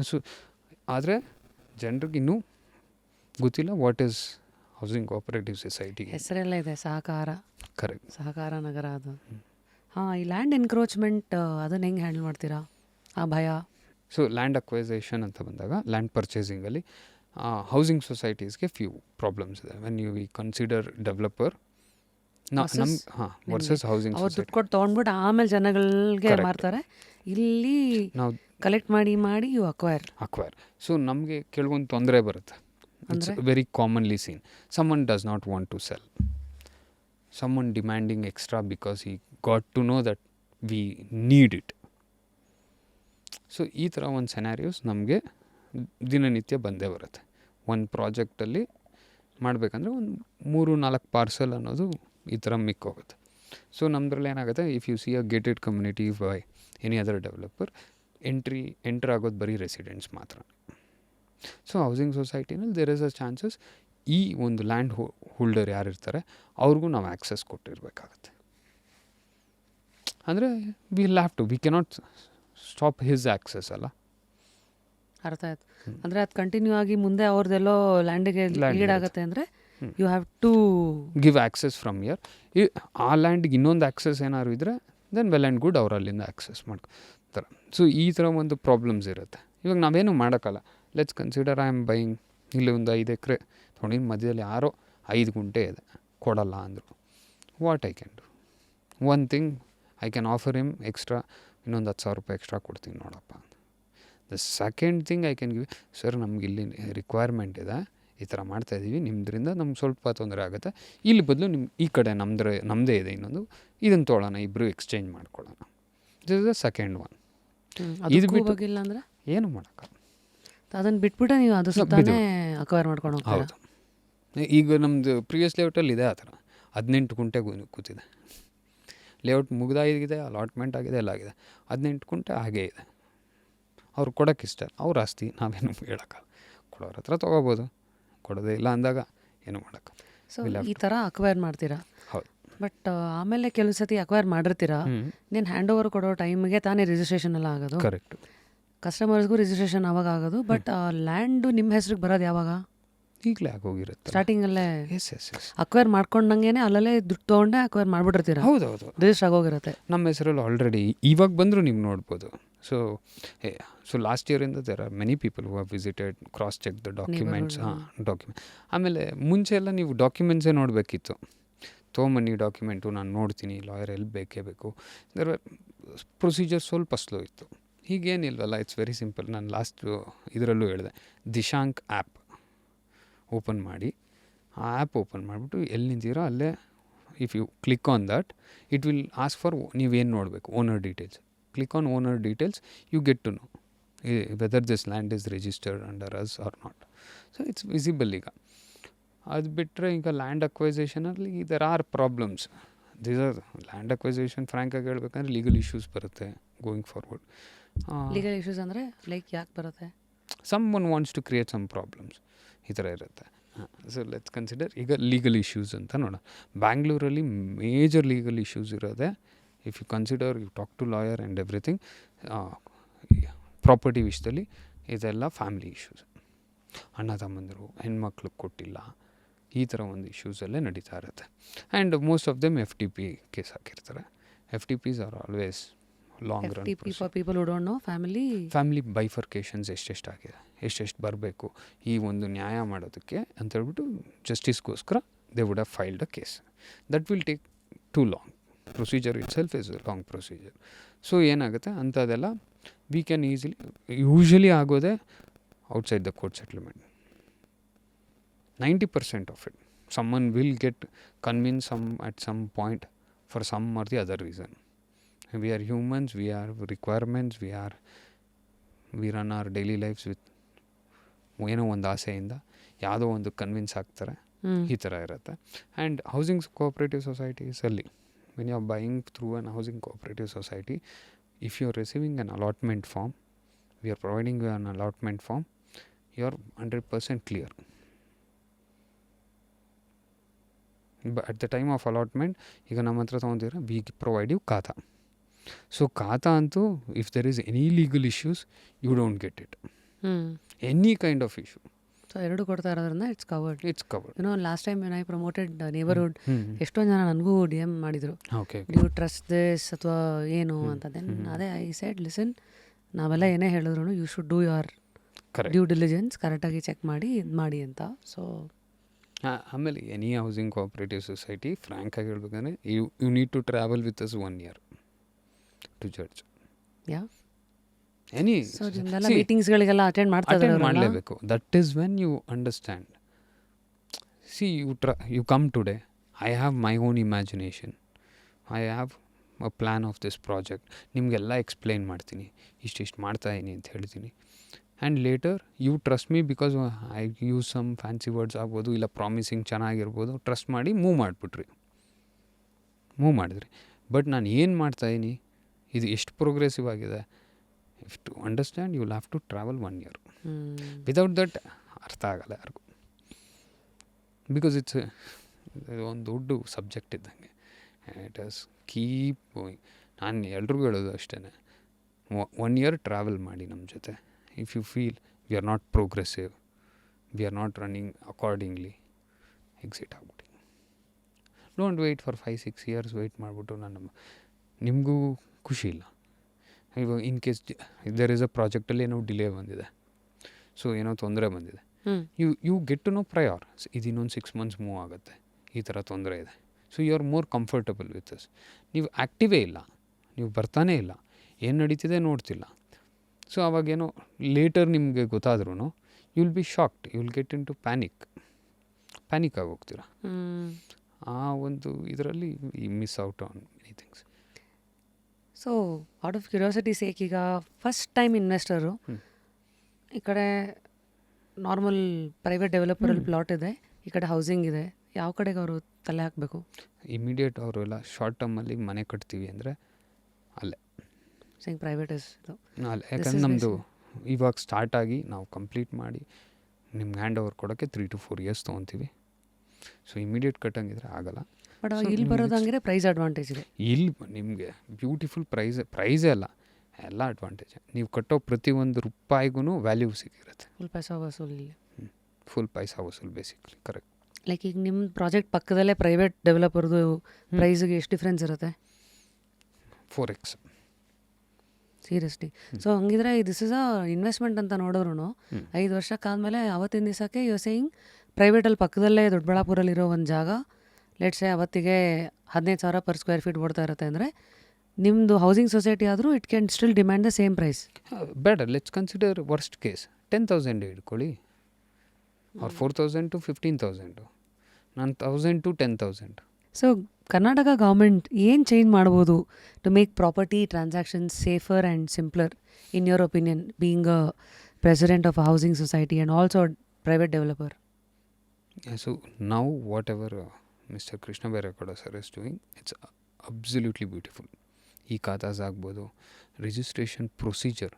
ಸೊ ಆದರೆ ಜನರಿಗೆ ಇನ್ನೂ ಗೊತ್ತಿಲ್ಲ what is housing cooperative society. ಹೆಸರೆಲ್ಲ ಇದೆ ಸಹಕಾರ, ಕರೆಕ್ಟ್, ಸಹಕಾರ ನಗರ ಅದು. ಹಾಂ, ಈ ಲ್ಯಾಂಡ್ ಎನ್ಕ್ರೋಚ್ಮೆಂಟ್ ಅದನ್ನು ಹೆಂಗೆ ಹ್ಯಾಂಡಲ್ ಮಾಡ್ತೀರಾ, ಆ ಭಯ? ಸೊ ಲ್ಯಾಂಡ್ ಅಕ್ವೈಸೇಷನ್ ಅಂತ ಬಂದಾಗ ಲ್ಯಾಂಡ್ ಪರ್ಚೇಸಿಂಗಲ್ಲಿ ಹೌಸಿಂಗ್ ಸೊಸೈಟೀಸ್ಗೆ ಫ್ಯೂ ಪ್ರಾಬ್ಲಮ್ಸ್ ಇದೆ. When you consider developer versus housing ಅವ್ರು ಸೊಸೈಟಿ. ದುಡ್ಡು ಕೊಟ್ಟು ತೊಗೊಂಡ್ಬಿಟ್ಟು ಆಮೇಲೆ ಜನಗಳಿಗೆ ಮಾರ್ತಾರೆ. ಇಲ್ಲಿ ನಾವು ಕಲೆಕ್ಟ್ ಮಾಡಿ ಯು ಅಕ್ವೈರ್. ಸೊ ನಮಗೆ ಕೆಲವೊಂದು ತೊಂದರೆ ಬರುತ್ತೆ. It's very commonly scene. Someone does not want to sell. Someone demanding extra because he got to know that we need it. So ಈ ಥರ ಒಂದು ಸೆನಾರಿಯೋಸ್ ನಮಗೆ ದಿನನಿತ್ಯ ಬಂದೇ ಬರುತ್ತೆ. ಒಂದು ಪ್ರಾಜೆಕ್ಟಲ್ಲಿ ಮಾಡಬೇಕಂದ್ರೆ ಒಂದು 3-4 ಪಾರ್ಸಲ್ ಅನ್ನೋದು ಈ ಥರ ಮಿಕ್ಕೋಗುತ್ತೆ. ಸೊ ನಮ್ಮದ್ರಲ್ಲಿ ಏನಾಗುತ್ತೆ, if you see a gated community by any other developer, entry ಆಗೋದು ಬರೀ ರೆಸಿಡೆಂಟ್ಸ್ ಮಾತ್ರ. ಸೊ ಹೌಸಿಂಗ್ ಸೊಸೈಟಿನಲ್ಲಿ ದೇರ್ ಇಸ್ ಅ ಚಾನ್ಸಸ್ ಈ ಒಂದು ಲ್ಯಾಂಡ್ ಹೋಲ್ಡರ್ ಯಾರಿರ್ತಾರೆ ಅವ್ರಿಗೂ ನಾವು ಆ್ಯಕ್ಸಸ್ ಕೊಟ್ಟಿರಬೇಕಾಗತ್ತೆ. ಅಂದರೆ we cannot stop his access ಅಲ್ಲ. ಅರ್ಥ ಆಯ್ತು. ಅಂದರೆ ಅದು ಕಂಟಿನ್ಯೂ ಆಗಿ ಮುಂದೆ ಅವ್ರದ್ದೆಲ್ಲೋ ಲ್ಯಾಂಡಿಗೆ ಲೀಡ್ ಆಗುತ್ತೆ ಅಂದರೆ you have to give access from year. ಆ ಲ್ಯಾಂಡಿಗೆ ಇನ್ನೊಂದು ಆ್ಯಕ್ಸಸ್ ಏನಾದ್ರು ಇದ್ದರೆ ದೆನ್ ವೆಲ್ ಆ್ಯಂಡ್ ಗುಡ್, ಅವ್ರು ಅಲ್ಲಿಂದ ಆ್ಯಕ್ಸಸ್ ಮಾಡ್ತಾರೆ. ಸೊ ಈ ಥರ ಒಂದು ಪ್ರಾಬ್ಲಮ್ಸ್ ಇರುತ್ತೆ. ಇವಾಗ ನಾವೇನು ಮಾಡೋಕ್ಕಲ್ಲ. Let's consider I am buying ಇಲ್ಲಿ ಒಂದು 5 ಎಕರೆ ತೊಗೊಂಡಿನ ಮಧ್ಯದಲ್ಲಿ ಯಾರೋ 5 ಗುಂಟೆ ಇದೆ, ಕೊಡಲ್ಲ ಅಂದರು. What I can do? One thing I can offer him extra, ಇನ್ನೊಂದು 10,000 ರೂಪಾಯಿ ಎಕ್ಸ್ಟ್ರಾ ಕೊಡ್ತೀನಿ ನೋಡಪ್ಪ. The second thing I can give, sir ನಮ್ಗೆ ಇಲ್ಲಿ ರಿಕ್ವೈರ್ಮೆಂಟ್ ಇದೆ, ಈ ಥರ ಮಾಡ್ತಾಯಿದ್ದೀವಿ, ನಿಮ್ಮದ್ರಿಂದ ನಮ್ಗೆ ಸ್ವಲ್ಪ ತೊಂದರೆ ಆಗುತ್ತೆ, ಇಲ್ಲಿ ಬದಲು ನಿಮ್ಮ ಈ ಕಡೆ ನಮ್ಮದೇ ಇದೆ ಇನ್ನೊಂದು, ಇದನ್ನು ತೊಗೊಳ್ಳೋಣ, ಇಬ್ಬರು ಎಕ್ಸ್ಚೇಂಜ್ ಮಾಡ್ಕೊಳ್ಳೋಣ. This is the second one. ಇದು ಹೋಗಿಲ್ಲ ಅಂದರೆ ಏನು ಮಾಡೋಕ್ಕಲ್ಲ, ಅದನ್ನು ಬಿಟ್ಬಿಟ್ಟೆ ನೀವು ಅದು ಸುತ್ತಾನೆ ಅಕ್ವೈರ್ ಮಾಡ್ಕೊಂಡು ಹೋಗ್ತೀರಾ. ಹೌದು. ಈಗ ನಮ್ಮದು ಪ್ರಿವಿಯಸ್ ಲೇಔಟಲ್ಲಿ ಇದೆ ಆ ಥರ 18 ಗುಂಟೆ ಕೂತಿದೆ. ಲೇಔಟ್ ಮುಗ್ದಾಗಿದೆ, ಅಲಾಟ್ಮೆಂಟ್ ಆಗಿದೆ, ಎಲ್ಲ ಆಗಿದೆ. 18 ಗುಂಟೆ ಹಾಗೇ ಇದೆ. ಅವ್ರು ಕೊಡೋಕ್ಕಿಷ್ಟ, ಅವ್ರ ಆಸ್ತಿ, ನಾವೇನು ಹೇಳೋಕ್ಕಲ್ಲ. ಕೊಡೋರ ಹತ್ರ ತೊಗೋಬೋದು, ಕೊಡೋದೇ ಇಲ್ಲ ಅಂದಾಗ ಏನು ಮಾಡೋಕ್ಕೆ. ಸೊ ಈ ಥರ ಅಕ್ವೈರ್ ಮಾಡ್ತೀರಾ. ಹೌದು. ಬಟ್ ಆಮೇಲೆ ಕೆಲವು ಸತಿ ಅಕ್ವೈರ್ ಮಾಡಿರ್ತೀರಾ, ನೀನು ಹ್ಯಾಂಡ್ ಓವರ್ ಕೊಡೋ ಟೈಮಿಗೆ ತಾನೇ ರಿಜಿಸ್ಟ್ರೇಷನ್ ಎಲ್ಲ ಆಗೋದು. ಕರೆಕ್ಟು. ಕಸ್ಟಮರ್ಸ್ಗೂ ರಿಜಿಸ್ಟ್ರೇಷನ್ ಅವಾಗ ಆಗೋದು. ಬಟ್ ಲ್ಯಾಂಡು ನಿಮ್ಮ ಹೆಸ್ರಿಗೆ ಬರೋದು ಯಾವಾಗ? ಈಗಲೇ ಆಗೋಗಿರುತ್ತೆ. ಸ್ಟಾರ್ಟಿಂಗಲ್ಲೇ ಎಸ್ ಎಸ್ ಎಸ್ ಅಕ್ವೈರ್ ಮಾಡ್ಕೊಂಡಂಗೆ ಅಲ್ಲೇ ದುಡ್ಡು ತೊಗೊಂಡೆ ಅಕ್ವೈರ್ ಮಾಡ್ಬಿಟ್ಟಿರ್ತೀರಾ. ಹೌದೌದು. ರಿಜಿಸ್ಟರ್ ಆಗೋಗಿರುತ್ತೆ ನಮ್ಮ ಹೆಸರಲ್ಲಿ ಆಲ್ರೆಡಿ ಇವಾಗ ಬಂದರೂ ನೀವು ನೋಡ್ಬೋದು. ಸೊ ಲಾಸ್ಟ್ ಇಯರಿಂದ there are many people who have visited, cross check the documents. Document ಆಮೇಲೆ ಮುಂಚೆ ಎಲ್ಲ ನೀವು ಡಾಕ್ಯುಮೆಂಟ್ಸೇ ನೋಡಬೇಕಿತ್ತು. ತೊಗೊಂಬನ್ನಿ ಡಾಕ್ಯುಮೆಂಟು, ನಾನು ನೋಡ್ತೀನಿ, ಲಾಯರ್ ಎಲ್ಲಿ ಬೇಕೇ ಬೇಕು. ದರ್ ಪ್ರೊಸೀಜರ್ ಸ್ವಲ್ಪ ಸ್ಲೋ ಇತ್ತು. ಹೀಗೇನಿಲ್ವಲ್ಲ, ಇಟ್ಸ್ ವೆರಿ ಸಿಂಪಲ್. ನಾನು ಲಾಸ್ಟ್ ಇದರಲ್ಲೂ ಹೇಳಿದೆ, ದಿಶಾಂಕ್ ಆ್ಯಪ್ ಓಪನ್ ಮಾಡಿ, ಆ ಆ್ಯಪ್ ಓಪನ್ ಮಾಡಿಬಿಟ್ಟು ಎಲ್ಲಿ ನಿಂತೀರೋ ಅಲ್ಲೇ if you click on that, it will ask for ನೀವೇನು ನೋಡಬೇಕು, owner details. Click on owner details, you get to know whether this land is registered under us or not. So it's visible. ಈಗ ಅದು ಬಿಟ್ಟರೆ ಈಗ land ಅಕ್ವೈಸೇಷನಲ್ಲಿ there are problems. These are land acquisition ಫ್ರ್ಯಾಂಕಾಗಿ ಹೇಳ್ಬೇಕಂದ್ರೆ legal issues ಬರುತ್ತೆ going forward. Legal issues ಅಂದರೆ like ಯಾಕೆ ಬರುತ್ತೆ? Someone wants to create some problems, ಈ ಥರ ಇರುತ್ತೆ. ಸೊ ಲೆಟ್ಸ್ ಕನ್ಸಿಡರ್ ಈಗ ಲೀಗಲ್ ಇಶ್ಯೂಸ್ ಅಂತ ನೋಡೋಣ. ಬ್ಯಾಂಗ್ಳೂರಲ್ಲಿ ಮೇಜರ್ ಲೀಗಲ್ ಇಶ್ಯೂಸ್ ಇರೋದೆ, if you consider, you talk to lawyer and everything, property ವಿಷಯದಲ್ಲಿ ಇದೆಲ್ಲ ಫ್ಯಾಮಿಲಿ ಇಶ್ಯೂಸ್. ಅಣ್ಣ ತಮ್ಮಂದಿರು ಹೆಣ್ಮಕ್ಳಿಗೆ ಕೊಟ್ಟಿಲ್ಲ, ಈ ಥರ ಒಂದು ಇಶ್ಯೂಸಲ್ಲೇ ನಡೀತಾ ಇರುತ್ತೆ. And most of them FTP case ಹಾಕಿರ್ತಾರೆ. FTPs are always long run. FTP for people who don't know, family bifurcations ಎಷ್ಟೆಷ್ಟಾಗಿದೆ, ಎಷ್ಟೆಷ್ಟು ಬರಬೇಕು ಈ ಒಂದು ನ್ಯಾಯ ಮಾಡೋದಕ್ಕೆ ಅಂತೇಳ್ಬಿಟ್ಟು ಜಸ್ಟಿಸ್ಗೋಸ್ಕರ they would have filed a case. That will take too long. Procedure itself is a long procedure. So ಏನಾಗುತ್ತೆ ಅಂಥದ್ದೆಲ್ಲ ವಿ ಕ್ಯಾನ್ ಯೂಶಲಿ ಆಗೋದೇ outside the court settlement. 90% of it, someone will get convinced at some point for some or the other reason. We are humans, we have requirements, we run our daily lives with ಏನೋ ಒಂದು ಆಸೆಯಿಂದ ಯಾವುದೋ ಒಂದು convince ಆಗ್ತಾರೆ, ಈ ಥರ ಇರುತ್ತೆ. And housing cooperative ಸೊಸೈಟೀಸಲ್ಲಿ when you are buying through an housing cooperative society, if you are receiving an allotment form, we are providing you an allotment form, you are 100% clear. At the time of allotment ಈಗ ನಮ್ಮ ಹತ್ರ ತೊಗೊಂತೀರ, we provide you khata. So khata ಅಂತೂ if there is any legal issues you don't get it, any kind of issue. So ಎರಡು ಕೊಡ್ತಾ ಇರೋದ್ರಿಂದ it's covered. YONO last time I promoted neighbourhood, ಎಷ್ಟೊಂದು ಜನ ನನಗೂ DM ಮಾಡಿದರು, ಓಕೆ ಯು ಟ್ರಸ್ಟ್ ದಿಸ್ ಅಥವಾ ಏನು ಅಂತ. ದೆನ್ ಅದೇ ಐ ಸೆಡ್ ಲಿಸನ್, ನಾವೆಲ್ಲ ಏನೇ ಹೇಳಿದ್ರು you should do your due diligence, ಕರೆಕ್ಟಾಗಿ ಚೆಕ್ ಮಾಡಿ ಇದು ಮಾಡಿ ಅಂತ. ಸೊ ಆಮೇಲೆ ಎನಿ ಹೌಸಿಂಗ್ ಕೋಆಪ್ರೇಟಿವ್ ಸೊಸೈಟಿ ಫ್ರ್ಯಾಂಕಾಗಿ ಹೇಳ್ಬೇಕಂದ್ರೆ you need to travel with us 1 year to judge. Yeah any ಮೀಟಿಂಗ್ಸ್ಗಳಿಗೆಲ್ಲ ಅಟೆಂಡ್ ಮಾಡಲೇಬೇಕು. That is when you understand. See you come today, I have my own imagination, I have a plan of this project, ನಿಮಗೆಲ್ಲ explain ಮಾಡ್ತೀನಿ, ಇಷ್ಟಿಷ್ಟು ಮಾಡ್ತಾಯಿದ್ದೀನಿ ಅಂತ ಹೇಳ್ತೀನಿ. And later you trust me because I use some fancy words ಆಗ್ಬೋದು, ಇಲ್ಲ promising ಚೆನ್ನಾಗಿರ್ಬೋದು, trust ಮಾಡಿ ಮೂವ್ ಮಾಡಿದ್ರಿ. ಬಟ್ ನಾನು ಏನು ಮಾಡ್ತಾಯಿದ್ದೀನಿ, ಇದು ಎಷ್ಟು ಪ್ರೋಗ್ರೆಸಿವ್ ಆಗಿದೆ, if to understand you will have to travel 1 year. Without that ಅರ್ಥ ಆಗಲ್ಲ ಯಾರಿಗೂ. ಬಿಕಾಸ್ ಇಟ್ಸ್ ಒಂದು ದೊಡ್ಡ ಸಬ್ಜೆಕ್ಟ್ ಇದ್ದಂಗೆ. It is keep going. ನಾನು ಎಲ್ರಿಗೂ ಹೇಳೋದು ಅಷ್ಟೇ, 1 year ಟ್ರಾವೆಲ್ ಮಾಡಿ ನಮ್ಮ ಜೊತೆ. If you feel we are not progressive, we are not running accordingly, exit ಆಗ್ಬಿಟ್ಟು. Don't wait for 5-6 years wait ಮಾಡಿಬಿಟ್ಟು ನಿಮಗೂ ಖುಷಿ ಇಲ್ಲ. ಇವಾಗ in case there is a ಪ್ರಾಜೆಕ್ಟಲ್ಲಿ ಏನೋ ಡಿಲೇ ಬಂದಿದೆ, ಸೊ ಏನೋ ತೊಂದರೆ ಬಂದಿದೆ, you get to know prior, ಇದು ಇನ್ನೊಂದು 6 months ಮೂವ್ ಆಗುತ್ತೆ, ಈ ಥರ ತೊಂದರೆ ಇದೆ. So you are more comfortable with us. ನೀವು ಆ್ಯಕ್ಟಿವೇ ಇಲ್ಲ, ನೀವು ಬರ್ತಾನೇ ಇಲ್ಲ, ಏನು ನಡೀತಿದೆ ನೋಡ್ತಿಲ್ಲ. ಸೊ ಅವಾಗೇನೋ ಲೇಟರ್ ನಿಮಗೆ ಗೊತ್ತಾದ್ರೂ you will be shocked, you will get in to panic ಆಗಿ ಹೋಗ್ತೀರ. ಆ ಒಂದು ಇದರಲ್ಲಿ miss out on many things. So out of curiosity sake, ಈಗ ಫಸ್ಟ್ ಟೈಮ್ ಇನ್ವೆಸ್ಟರು ಈ ಕಡೆ ನಾರ್ಮಲ್ ಪ್ರೈವೇಟ್ ಡೆವಲಪರಲ್ಲಿ ಪ್ಲಾಟ್ ಇದೆ, ಈ ಕಡೆ ಹೌಸಿಂಗ್ ಇದೆ, ಯಾವ ಕಡೆಗೆ ಅವರು ತಲೆ ಹಾಕಬೇಕು? ಇಮಿಡಿಯೇಟ್ ಅವರೆಲ್ಲ ಶಾರ್ಟ್ ಟರ್ಮಲ್ಲಿ ಮನೆ ಕಟ್ತೀವಿ ಅಂದರೆ ಅಲ್ಲೇ ಸಿಂಗ್ ಪ್ರೈವೇಟ್ ಇಸ್ ಇದು. ಅಲ್ಲೇ, ಯಾಕಂದ್ರೆ ನಮ್ಮದು ಇವಾಗ ಸ್ಟಾರ್ಟ್ ಆಗಿ ನಾವು ಕಂಪ್ಲೀಟ್ ಮಾಡಿ ನಿಮ್ಗೆ ಹ್ಯಾಂಡ್ ಓವರ್ ಕೊಡೋಕ್ಕೆ 3 to 4 years ತೊಗೊತೀವಿ. ಸೊ ಇಮಿಡಿಯೇಟ್ ಕಟ್ಟಂಗಿದ್ರೆ ಆಗಲ್ಲ. ಬಟ್ ಇಲ್ಲಿ ಬರೋದಂಗೆ ಪ್ರೈಸ್ ಅಡ್ವಾಂಟೇಜ್ ಇದೆ. ಇಲ್ಲಿ ನಿಮಗೆ ಬ್ಯೂಟಿಫುಲ್ ಪ್ರೈಸೇ ಅಲ್ಲ, ಎಲ್ಲ ಅಡ್ವಾಂಟೇಜ್. ನೀವು ಕಟ್ಟೋ ಪ್ರತಿಯೊಂದು ರೂಪಾಯಿಗೂ ವ್ಯಾಲ್ಯೂ ಸಿಗಿರುತ್ತೆ. ಫುಲ್ ಪೈಸಾ ವಸೂಲ್ ಇಲ್ಲಿ. ಫುಲ್ ಪೈಸಾ ವಸೂಲ್ ಬೇಸಿಕ್ಲಿ, ಕರೆಕ್ಟ್. ಲೈಕ್ ಈಗ ನಿಮ್ಮ ಪ್ರಾಜೆಕ್ಟ್ ಪಕ್ಕದಲ್ಲೇ ಪ್ರೈವೇಟ್ ಡೆವಲಪರ್ದು ಪ್ರೈಸ್ಗೆ ಎಷ್ಟು ಡಿಫ್ರೆನ್ಸ್ ಇರುತ್ತೆ? 4x. ಸೀರಿಯಸ್ಲಿ. ಸೊ ಹಂಗಿದ್ರೆ ದಿಸ್ ಇಸ್ ಅ ಇನ್ವೆಸ್ಟ್ಮೆಂಟ್ ಅಂತ ನೋಡಿದ್ರು 5 ವರ್ಷಕ್ಕಾದಮೇಲೆ ಅವತ್ತಿನ ದಿವಸಕ್ಕೆ ಯು ಸೇಯಿಂಗ್ ಪ್ರೈವೇಟಲ್ಲಿ ಪಕ್ಕದಲ್ಲೇ ದೊಡ್ಡಬಳ್ಳಾಪುರಲ್ಲಿರೋ ಒಂದು ಜಾಗ ಲೆಟ್ಸೆ ಅವತ್ತಿಗೆ 15,000 per square feet ಓಡ್ತಾ ಇರುತ್ತೆ ಅಂದರೆ ನಿಮ್ಮದು ಹೌಸಿಂಗ್ ಸೊಸೈಟಿ ಆದರೂ it can still demand the same price. ಬೇಡ, ಲೆಟ್ಸ್ ಕನ್ಸಿಡರ್ ವರ್ಸ್ಟ್ ಕೇಸ್ 10,000 ಇಟ್ಕೊಳ್ಳಿ, ಅವ್ರು 4,000 to 15,000, ನಾನು 1,000 to 10,000. ಸೊ ಕರ್ನಾಟಕ ಗೌರ್ಮೆಂಟ್ ಏನು ಚೇಂಜ್ ಮಾಡ್ಬೋದು to make property transactions safer and simpler in your opinion, being a president of a housing society and also private developer? So now whatever mister Krishna Byregowda sir is doing, it's absolutely beautiful. ಈ ಖಾತಾಸ್ ಆಗ್ಬೋದು, registration procedure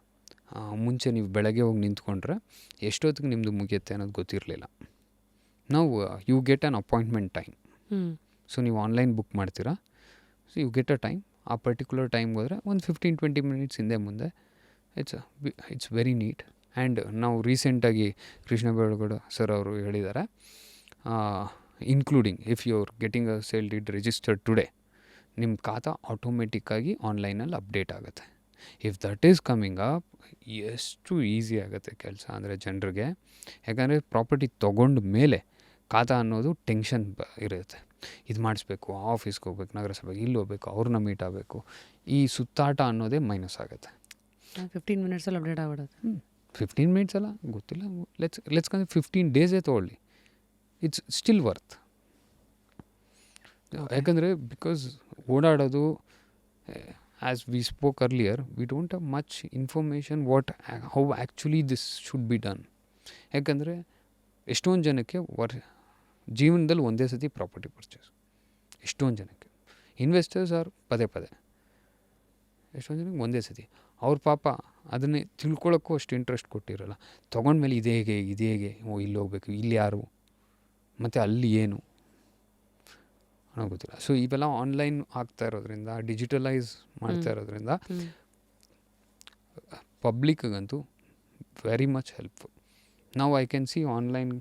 ಮುಂಚೆ ನೀವು ಬೆಳಗ್ಗೆ ಹೋಗಿ ನಿಂತ್ಕೊಂಡ್ರೆ ಎಷ್ಟೊತ್ತಿಗೆ ನಿಮ್ಮದು ಮುಗಿಯುತ್ತೆ ಅನ್ನೋದು ಗೊತ್ತಿರಲಿಲ್ಲ. ನಾವು you get an appointment time. So ನೀವು ಆನ್ಲೈನ್ ಬುಕ್ ಮಾಡ್ತೀರಾ, so you get a time. ಆ ಪರ್ಟಿಕ್ಯುಲರ್ ಟೈಮ್ಗೆ ಹೋದರೆ ಒಂದು 15-20 minutes ಹಿಂದೆ ಮುಂದೆ ಇಟ್ಸ್ ವೆರಿ ನೀಟ್. ಆ್ಯಂಡ್ ನಾವು ರೀಸೆಂಟಾಗಿ ಕೃಷ್ಣ ಬೈರೇಗೌಡ ಸರ್ ಅವರು ಹೇಳಿದ್ದಾರೆ, including if you are getting a sale deed registered today, ನಿಮ್ಮ ಖಾತಾ ಆಟೋಮೆಟಿಕ್ಕಾಗಿ ಆನ್ಲೈನಲ್ಲಿ ಅಪ್ಡೇಟ್ ಆಗುತ್ತೆ. If that is coming up, ಎಷ್ಟು ಈಸಿ ಆಗುತ್ತೆ ಕೆಲಸ ಅಂದರೆ ಜನರಿಗೆ. ಯಾಕಂದರೆ ಪ್ರಾಪರ್ಟಿ ತೊಗೊಂಡ ಮೇಲೆ ಖಾತಾ ಅನ್ನೋದು ಟೆನ್ಷನ್ ಇರುತ್ತೆ. ಇದು ಮಾಡಿಸ್ಬೇಕು, ಆಫೀಸ್ಗೆ ಹೋಗ್ಬೇಕು, ನಗರಸಭೆಗೆ ಇಲ್ಲಿ ಹೋಗ್ಬೇಕು, ಅವ್ರನ್ನ ಮೀಟ್ ಆಗಬೇಕು, ಈ ಸುತ್ತಾಟ ಅನ್ನೋದೇ ಮೈನಸ್ ಆಗುತ್ತೆ. 15 minutesಲ್ಲಿ ಅಪ್ಡೇಟ್ ಆಗ್ಬಿಡುತ್ತೆ. 15 minutes ಅಲ್ಲ, ಗೊತ್ತಿಲ್ಲ, ಲೆಟ್ಸ್ 15 ಡೇಸೇ ತೊಗೊಳ್ಳಿ, ಇಟ್ಸ್ ಸ್ಟಿಲ್ ವರ್ತ್. ಯಾಕಂದರೆ ಬಿಕಾಸ್ ಓಡಾಡೋದು, as we spoke earlier, we don't have much information what how actually this should be done. ಯಾಕಂದರೆ ಎಷ್ಟೊಂದು ಜನಕ್ಕೆ ಜೀವನದಲ್ಲಿ ಒಂದೇ ಸತಿ ಪ್ರಾಪರ್ಟಿ ಪರ್ಚೇಸ್, ಎಷ್ಟೊಂದು ಜನಕ್ಕೆ ಇನ್ವೆಸ್ಟರ್ಸ್ ಆರ್ ಪದೇ ಎಷ್ಟೊಂದು ಜನಕ್ಕೆ ಒಂದೇ ಸತಿ. ಅವ್ರ ಪಾಪ ಅದನ್ನೇ ತಿಳ್ಕೊಳ್ಳೋಕ್ಕೂ ಅಷ್ಟು ಇಂಟ್ರೆಸ್ಟ್ ಕೊಟ್ಟಿರಲ್ಲ. ತೊಗೊಂಡ್ಮೇಲೆ ಇದೇ ಹೇಗೆ ಇಲ್ಲಿ ಹೋಗ್ಬೇಕು, ಇಲ್ಲಿ ಯಾರು, ಮತ್ತು ಅಲ್ಲಿ ಏನು ಅನ್ನೋ ಗೊತ್ತಿಲ್ಲ. ಸೊ ಇವೆಲ್ಲ ಆನ್ಲೈನ್ ಆಗ್ತಾ ಇರೋದ್ರಿಂದ, ಡಿಜಿಟಲೈಸ್ ಮಾಡ್ತಾ ಇರೋದ್ರಿಂದ ಪಬ್ಲಿಕ್ಗಂತೂ ವೆರಿ ಮಚ್ ಹೆಲ್ಪ್ಫುಲ್. ನಾವು I can see online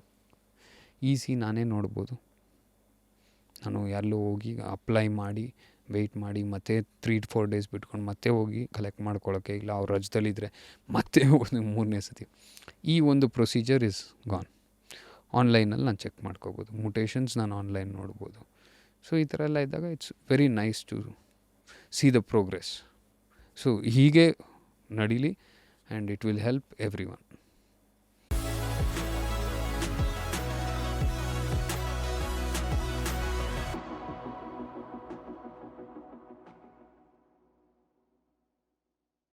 easy, ನಾನೇ ನೋಡ್ಬೋದು. ನಾನು ಎಲ್ಲೂ ಹೋಗಿ ಅಪ್ಲೈ ಮಾಡಿ ವೆಯ್ಟ್ ಮಾಡಿ ಮತ್ತೆ 3-4 days ಬಿಟ್ಕೊಂಡು ಮತ್ತೆ ಹೋಗಿ ಕಲೆಕ್ಟ್ ಮಾಡ್ಕೊಳ್ಳೋಕ್ಕೆ, ಇಲ್ಲ ಅವ್ರು ರಜದಲ್ಲಿದ್ದರೆ ಮತ್ತೆ ಹೋಗೋದು 3ನೇ ಸತಿ. ಈ ಒಂದು ಪ್ರೊಸೀಜರ್ ಇಸ್ ಗಾನ್. ಆನ್ಲೈನಲ್ಲಿ ನಾನು ಚೆಕ್ ಮಾಡ್ಕೋಬೋದು, ಮುಟೇಷನ್ಸ್ ನಾನು ಆನ್ಲೈನ್ ನೋಡ್ಬೋದು. ಸೊ ಈ ಥರ ಎಲ್ಲ ಇದ್ದಾಗ it's very nice to see the progress. So ಹೀಗೆ ನಡೀಲಿ, and it will help every one.